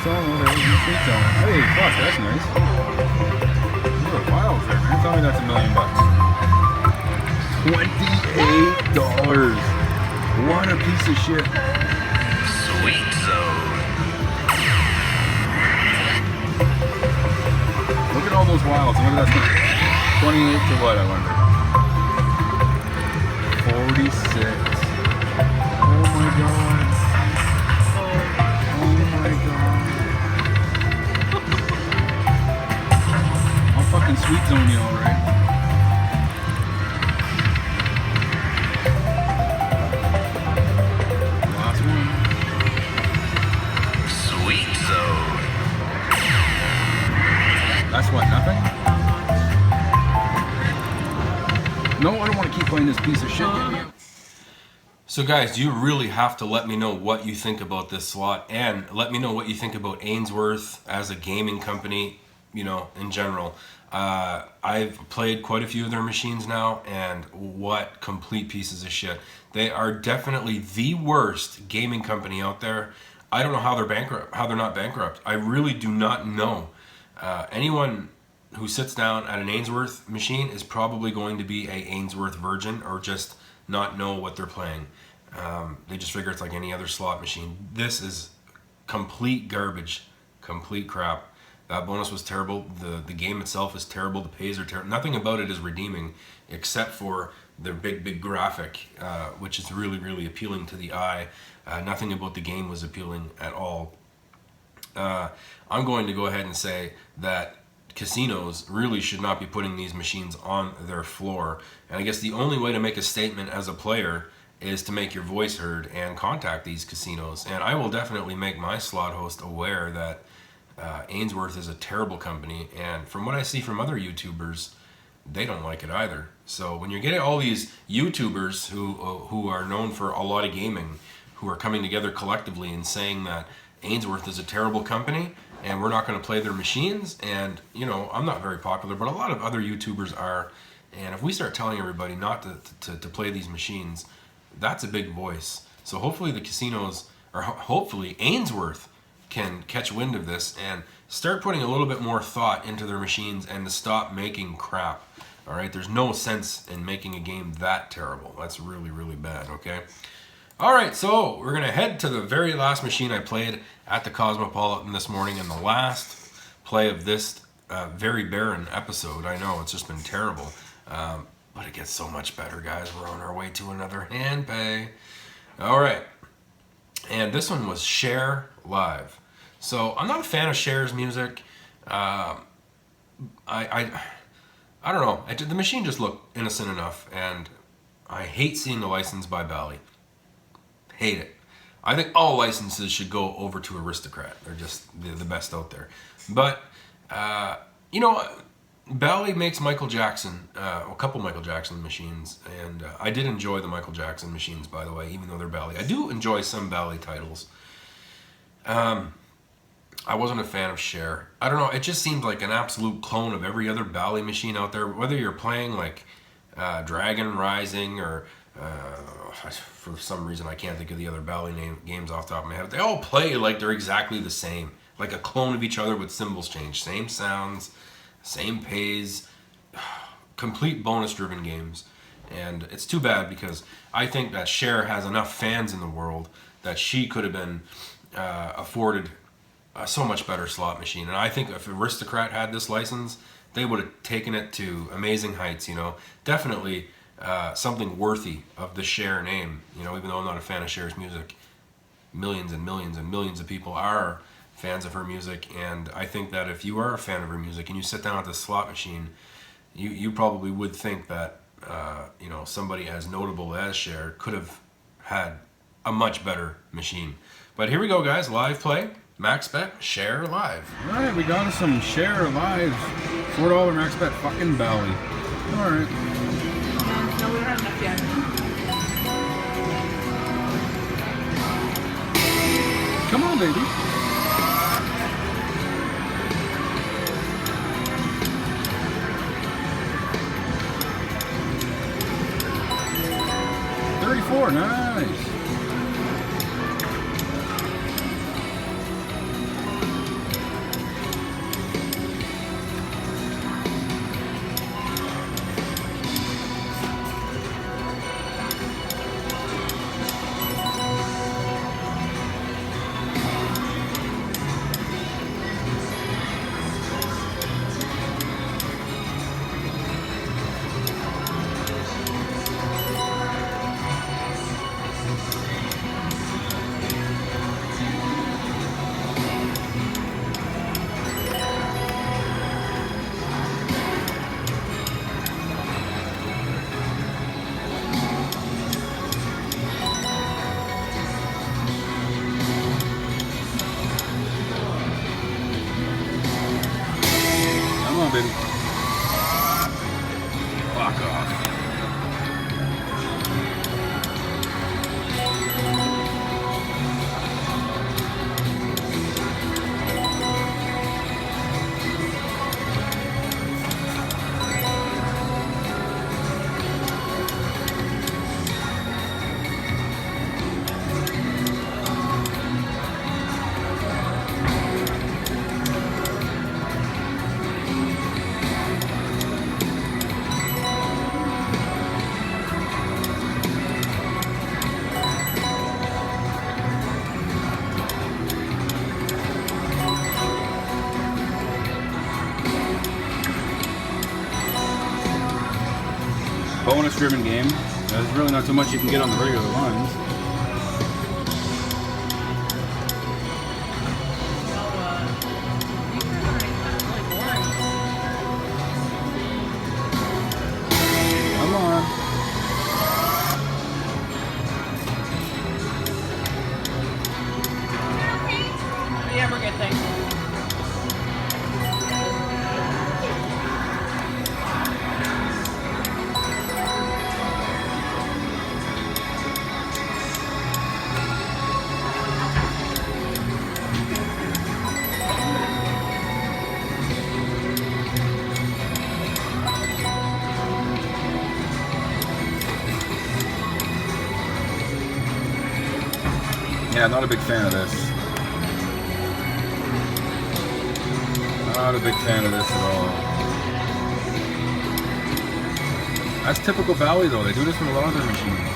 That's all. There was no sweet zone. Hey, fuck, that's nice. There are files there, man. Tell me that's $1 million. $28. What a piece of shit. Sweet Zone. Look at all those wilds. I wonder if that's gonna 28 to what, I wonder? 46. Oh my god. Oh my god. I'll fucking sweet zone you, alright? Last one. Sweet Zone. That's what, nothing? No, I don't want to keep playing this piece of shit. So guys, you really have to let me know what you think about this slot, and let me know what you think about Ainsworth as a gaming company, you know, in general. I've played quite a few of their machines now, and what complete pieces of shit. They are definitely the worst gaming company out there. I don't know how they're bankrupt, how they're not bankrupt. I really do not know. Anyone who sits down at an Ainsworth machine is probably going to be a Ainsworth virgin, or just not know what they're playing. They just figure it's like any other slot machine. This is complete garbage, complete crap. That bonus was terrible. The game itself is terrible. The pays are terrible. Nothing about it is redeeming, except for the big graphic, which is really, really appealing to the eye. Nothing about the game was appealing at all. I'm going to go ahead and say that casinos really should not be putting these machines on their floor. And I guess the only way to make a statement as a player is to make your voice heard and contact these casinos. And I will definitely make my slot host aware that Ainsworth is a terrible company. And from what I see from other YouTubers, they don't like it either. So when you're getting all these YouTubers who are known for a lot of gaming, who are coming together collectively and saying that Ainsworth is a terrible company and we're not going to play their machines, and you know, I'm not very popular, but a lot of other YouTubers are, and if we start telling everybody not to play these machines, that's a big voice. So hopefully the casinos, or hopefully Ainsworth, can catch wind of this and start putting a little bit more thought into their machines and to stop making crap. All right, there's no sense in making a game that terrible. That's really, really bad, okay? All right, so we're gonna head to the very last machine I played at the Cosmopolitan this morning, and the last play of this very barren episode. I know, it's just been terrible, but it gets so much better, guys. We're on our way to another hand pay. All right, and this one was Cher Live. So I'm not a fan of Cher's music. I don't know. The machine just looked innocent enough, and I hate seeing the license by Bally. Hate it. I think all licenses should go over to Aristocrat. They're just the best out there. But, you know, Bally makes Michael Jackson, a couple Michael Jackson machines, and I did enjoy the Michael Jackson machines, by the way, even though they're Bally. I do enjoy some Bally titles. I wasn't a fan of Cher. I don't know, it just seemed like an absolute clone of every other Bally machine out there, whether you're playing like Dragon Rising or for some reason I can't think of the other Bally games off the top of my head. They all play like they're exactly the same, like a clone of each other with cymbals changed. Same sounds, same pays, complete bonus driven games. And it's too bad because I think that Cher has enough fans in the world that she could have been afforded a so much better slot machine. And I think if Aristocrat had this license, they would have taken it to amazing heights, you know. Definitely something worthy of the Cher name, you know, even though I'm not a fan of Cher's music. Millions and millions and millions of people are fans of her music, and I think that if you are a fan of her music and you sit down at the slot machine, you probably would think that you know, somebody as notable as Cher could have had a much better machine. But here we go, guys. Live play. Max bet Cher Live. All right, we got us some Cher Live. $4 max bet fucking Bally. All right. No, we don't have enough yet. Come on, baby. $34, nice. on, baby. Fuck off. Bonus driven game. There's really not too much you can get on the regular ones. Come on. Yeah, we're good, thanks. Yeah, not a big fan of this. Not a big fan of this at all. That's typical Bally though. They do this with a lot of their machines.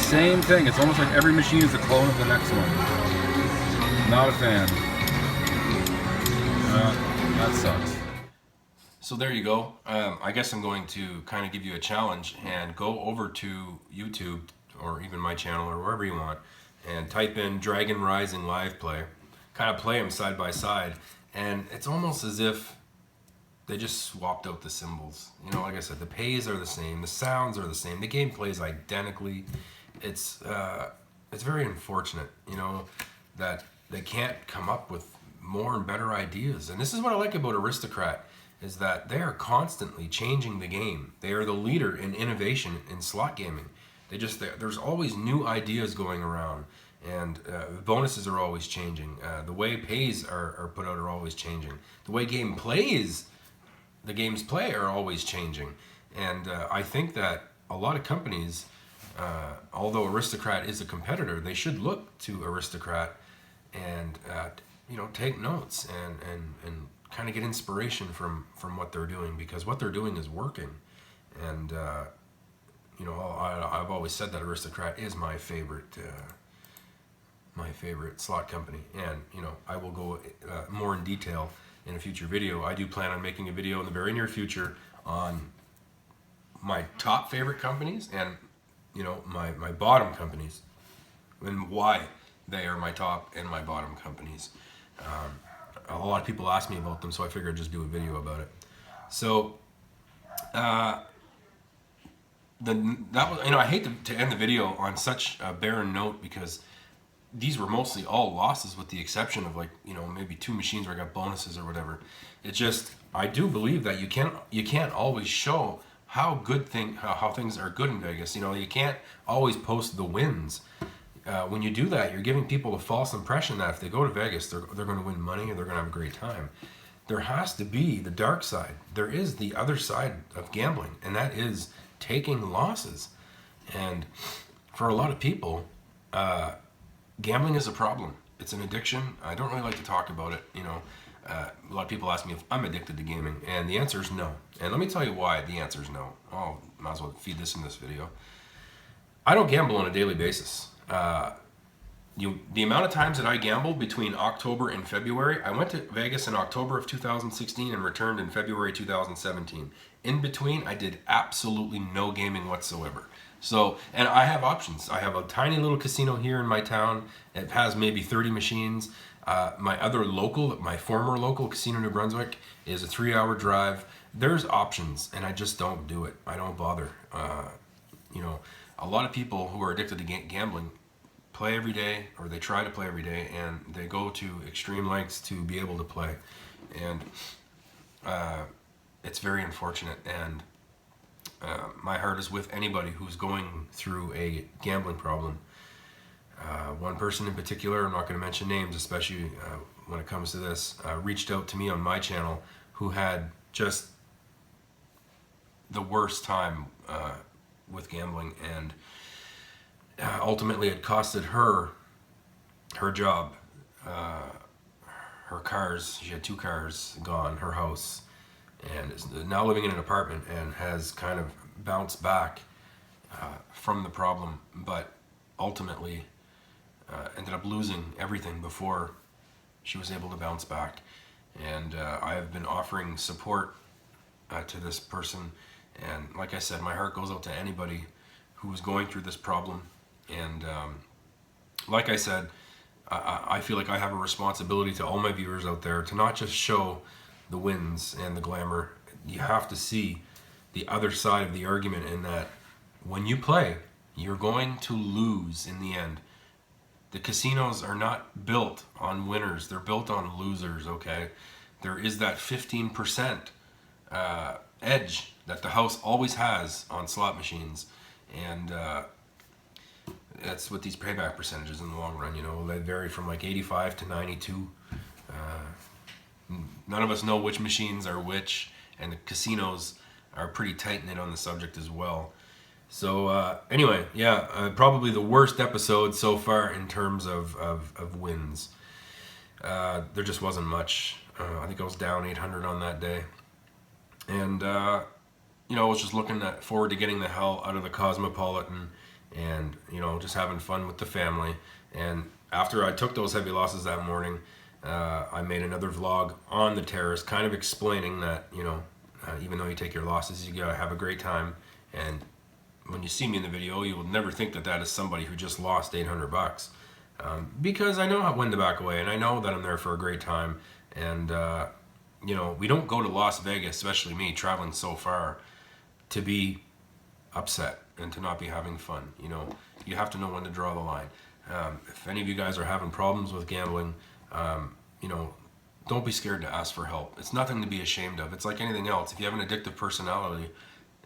Same thing. It's almost like every machine is a clone of the next one. Not a fan. That sucks. So there you go. I guess I'm going to kind of give you a challenge and go over to YouTube or even my channel or wherever you want and type in Dragon Rising Live Play. Kind of play them side by side. And it's almost as if they just swapped out the symbols. You know, like I said, the pays are the same, the sounds are the same, the game plays identically. It's very unfortunate, you know, that they can't come up with more and better ideas. And this is what I like about Aristocrat, is that they are constantly changing the game. They are the leader in innovation in slot gaming. There's always new ideas going around, and bonuses are always changing. The way pays are put out are always changing. The way the games play are always changing. And I think that a lot of companies, although Aristocrat is a competitor, they should look to Aristocrat and take notes and kind of get inspiration from what they're doing, because what they're doing is working. And I've always said that Aristocrat is my favorite slot company, and I will go more in detail in a future video. I do plan on making a video in the very near future on my top favorite companies and my bottom companies and why they are my top and my bottom companies. A lot of people ask me about them, so I figured I'd just do a video about it. So I hate to end the video on such a barren note, because these were mostly all losses with the exception of maybe 2 machines where I got bonuses or whatever. It just, I do believe that you can't always show how things are good in Vegas. You can't always post the wins. When you do that, you're giving people a false impression that if they go to Vegas, they're going to win money and they're going to have a great time. There has to be the dark side. There is the other side of gambling, and that is taking losses. And for a lot of people, gambling is a problem. It's an addiction. I don't really like to talk about it. A lot of people ask me if I'm addicted to gaming, and the answer is no. And let me tell you why the answer is no. Might as well feed this in this video. I don't gamble on a daily basis. The amount of times that I gambled between October and February, I went to Vegas in October of 2016 and returned in February 2017. In between, I did absolutely no gaming whatsoever. So, and I have options. I have a tiny little casino here in my town. It has maybe 30 machines. My former local, Casino New Brunswick, is a 3-hour drive. There's options, and I just don't do it. I don't bother. A lot of people who are addicted to gambling play every day, or they try to play every day, and they go to extreme lengths to be able to play. And it's very unfortunate, and my heart is with anybody who's going through a gambling problem. One person in particular, I'm not going to mention names, especially when it comes to this, reached out to me on my channel who had just the worst time with gambling, and ultimately it costed her job, her cars. She had 2 cars gone, her house, and is now living in an apartment and has kind of bounced back from the problem, but ultimately ended up losing everything before she was able to bounce back. And I have been offering support to this person, and like I said, my heart goes out to anybody who is going through this problem. And like I said, I feel like I have a responsibility to all my viewers out there to not just show the wins and the glamour. You have to see the other side of the argument, in that when you play, you're going to lose in the end. The casinos are not built on winners, they're built on losers, okay? There is that 15% edge that the house always has on slot machines, and that's what these payback percentages in the long run, you know, they vary from like 85 to 92. None of us know which machines are which, and the casinos are pretty tight-knit on the subject as well. So anyway, yeah, probably the worst episode so far in terms of wins. There just wasn't much. I think I was down 800 on that day. And, you know, I was just looking forward to getting the hell out of the Cosmopolitan and, you know, just having fun with the family. And after I took those heavy losses that morning, I made another vlog on the terrace, kind of explaining that, you know, even though you take your losses, you gotta have a great time. And when you see me in the video, you will never think that that is somebody who just lost 800 bucks. Because I know when to back away, and I know that I'm there for a great time. And, you know, we don't go to Las Vegas, especially me, traveling so far, to be upset and to not be having fun. You know, you have to know when to draw the line. If any of you guys are having problems with gambling, you know, don't be scared to ask for help. It's nothing to be ashamed of. It's like anything else. If you have an addictive personality,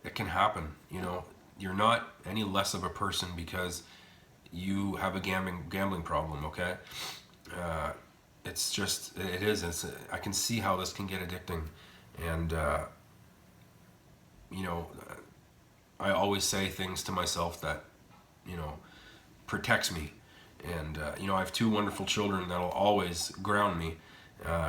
it can happen. You know, you're not any less of a person because you have a gambling problem, okay? It's just, it is. I can see how this can get addicting. And, you know, I always say things to myself that, you know, protects me. And, you know, I have 2 wonderful children that'll always ground me,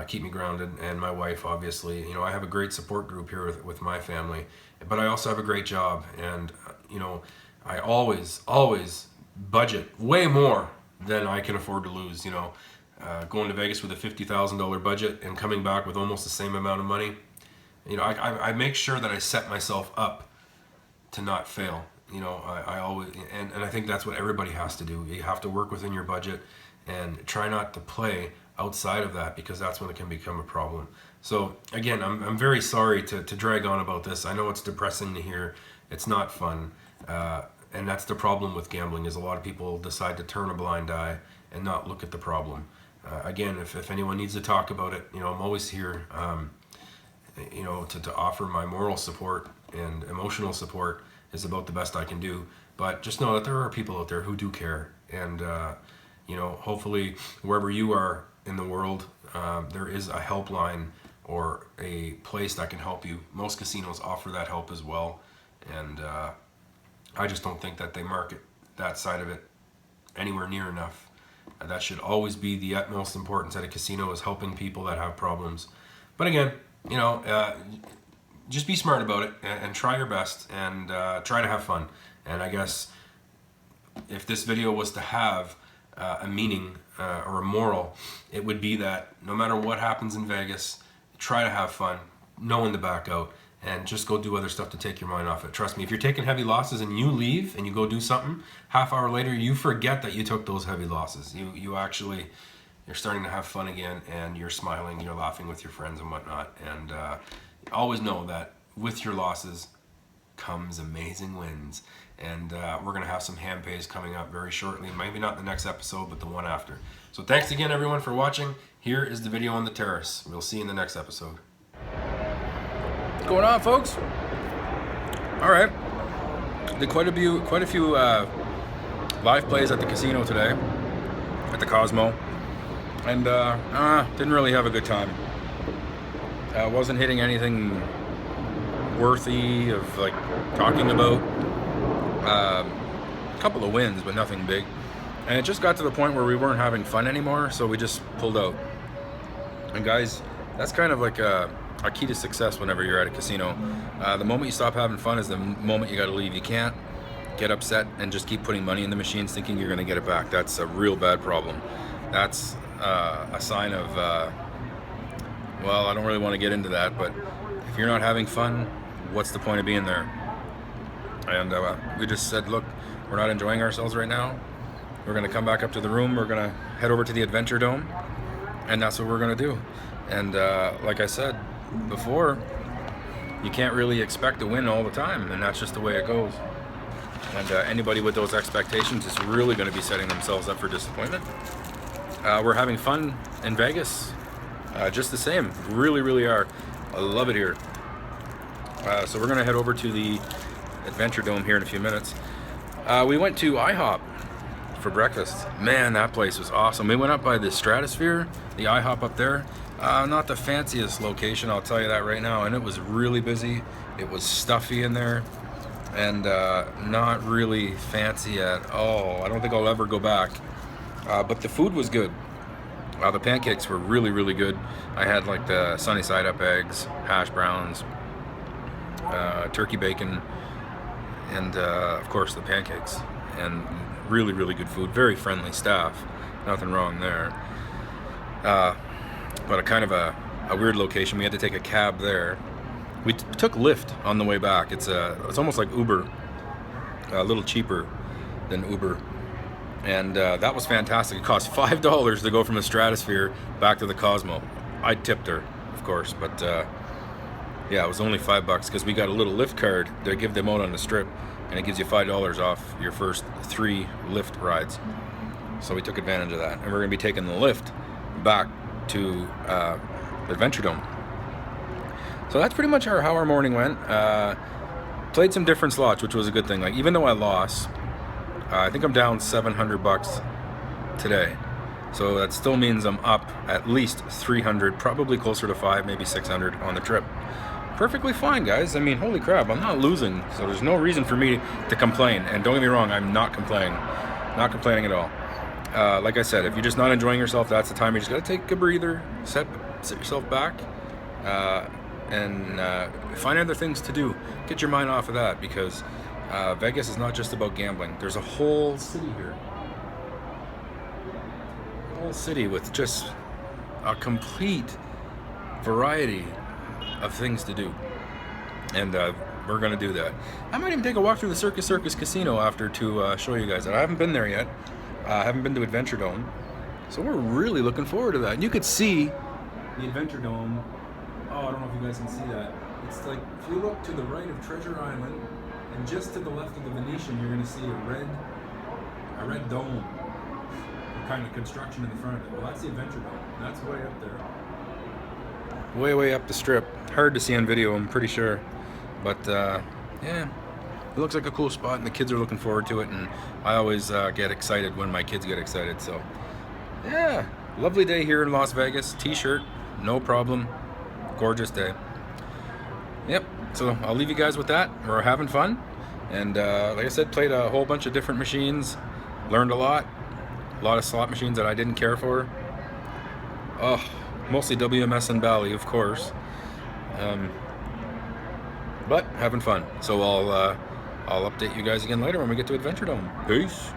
keep me grounded, and my wife, obviously. You know, I have a great support group here with my family, but I also have a great job. And, you know, I always budget way more than I can afford to lose, you know. Going to Vegas with a $50,000 budget and coming back with almost the same amount of money. You know, I make sure that I set myself up to not fail. You know, I always, and I think that's what everybody has to do. You have to work within your budget and try not to play outside of that, because that's when it can become a problem. So again, I'm very sorry to drag on about this. I know it's depressing to hear. It's not fun. And that's the problem with gambling, is a lot of people decide to turn a blind eye and not look at the problem. Again, if anyone needs to talk about it, you know, I'm always here, you know, to offer my moral support, and emotional support is about the best I can do. But just know that there are people out there who do care. And, you know, hopefully wherever you are in the world, there is a helpline or a place that can help you. Most casinos offer that help as well. And I just don't think that they market that side of it anywhere near enough. That should always be the utmost importance at a casino, is helping people that have problems. But again, you know, just be smart about it and try your best, and try to have fun. And I guess if this video was to have a meaning or a moral, it would be that no matter what happens in Vegas, try to have fun, know when to back out, and just go do other stuff to take your mind off it. Trust me, if you're taking heavy losses and you leave and you go do something, half hour later you forget that you took those heavy losses. You actually, you're starting to have fun again, and you're smiling, you're laughing with your friends and whatnot. And always know that with your losses comes amazing wins. And we're going to have some hand pays coming up very shortly. Maybe not the next episode, but the one after. So thanks again, everyone, for watching. Here is the video on the terrace. We'll see you in the next episode. What's going on, folks? All right. Did quite a few live plays at the casino today, at the Cosmo, and didn't really have a good time. Wasn't hitting anything worthy of like talking about. A couple of wins, but nothing big. And it just got to the point where we weren't having fun anymore, so we just pulled out. And guys, that's kind of like a key to success whenever you're at a casino. The moment you stop having fun is the moment you got to leave. You can't get upset and just keep putting money in the machines thinking you're going to get it back. That's a real bad problem. That's a sign of, well, I don't really want to get into that, but if you're not having fun, what's the point of being there? And we just said, look, we're not enjoying ourselves right now. We're going to come back up to the room. We're going to head over to the Adventure Dome, and that's what we're going to do. And like I said before, you can't really expect to win all the time, and that's just the way it goes. And anybody with those expectations is really going to be setting themselves up for disappointment. We're having fun in Vegas, just the same. Really, really are. I love it here. So we're going to head over to the Adventure Dome here in a few minutes. We went to IHOP for breakfast. Man, that place was awesome. We went up by the Stratosphere, the IHOP up there. Not the fanciest location, I'll tell you that right now, and it was really busy. It was stuffy in there, and not really fancy at all. I don't think I'll ever go back, but the food was good. The pancakes were really, really good. I had like the sunny side up eggs, hash browns, turkey bacon, and of course the pancakes, and really, really good food. Very friendly staff, nothing wrong there. But a kind of a weird location. We had to take a cab there. We took Lyft on the way back. It's almost like Uber, a little cheaper than Uber, and that was fantastic. It cost $5 to go from the Stratosphere back to the Cosmo. I tipped her, of course, but yeah, it was only $5 because we got a little Lyft card. They give them out on the Strip, and it gives you $5 off your first 3 Lyft rides. So we took advantage of that, and we're gonna be taking the Lyft back to Adventure Dome. So that's pretty much how our morning went. Played some different slots, which was a good thing. Like, even though I lost, I think I'm down $700 today. So that still means I'm up at least 300, probably closer to 5, maybe 600 on the trip. Perfectly fine, guys. I mean, holy crap, I'm not losing, so there's no reason for me to complain. And don't get me wrong, I'm not complaining at all. Like I said, if you're just not enjoying yourself, that's the time you just gotta take a breather, set yourself back, and find other things to do. Get your mind off of that, because Vegas is not just about gambling. There's a whole city here. A whole city with just a complete variety of things to do. And we're gonna do that. I might even take a walk through the Circus Casino after to show you guys that. I haven't been there yet. I haven't been to Adventure Dome, so we're really looking forward to that. And you could see the Adventure Dome. Oh, I don't know if you guys can see that. It's like, if you look to the right of Treasure Island, and just to the left of the Venetian, you're gonna see a red dome, kind of construction in the front of it. Well, that's the Adventure Dome. That's way up there. Way up the Strip. Hard to see on video, I'm pretty sure. But yeah, it looks like a cool spot, and the kids are looking forward to it, and I always get excited when my kids get excited. So yeah, lovely day here in Las Vegas. T-shirt, no problem. Gorgeous day. Yep, so I'll leave you guys with that. We're having fun, and like I said, played a whole bunch of different machines, learned a lot of slot machines that I didn't care for. Oh, mostly WMS and Bally, of course, but having fun. So I'll update you guys again later when we get to Adventure Dome. Peace.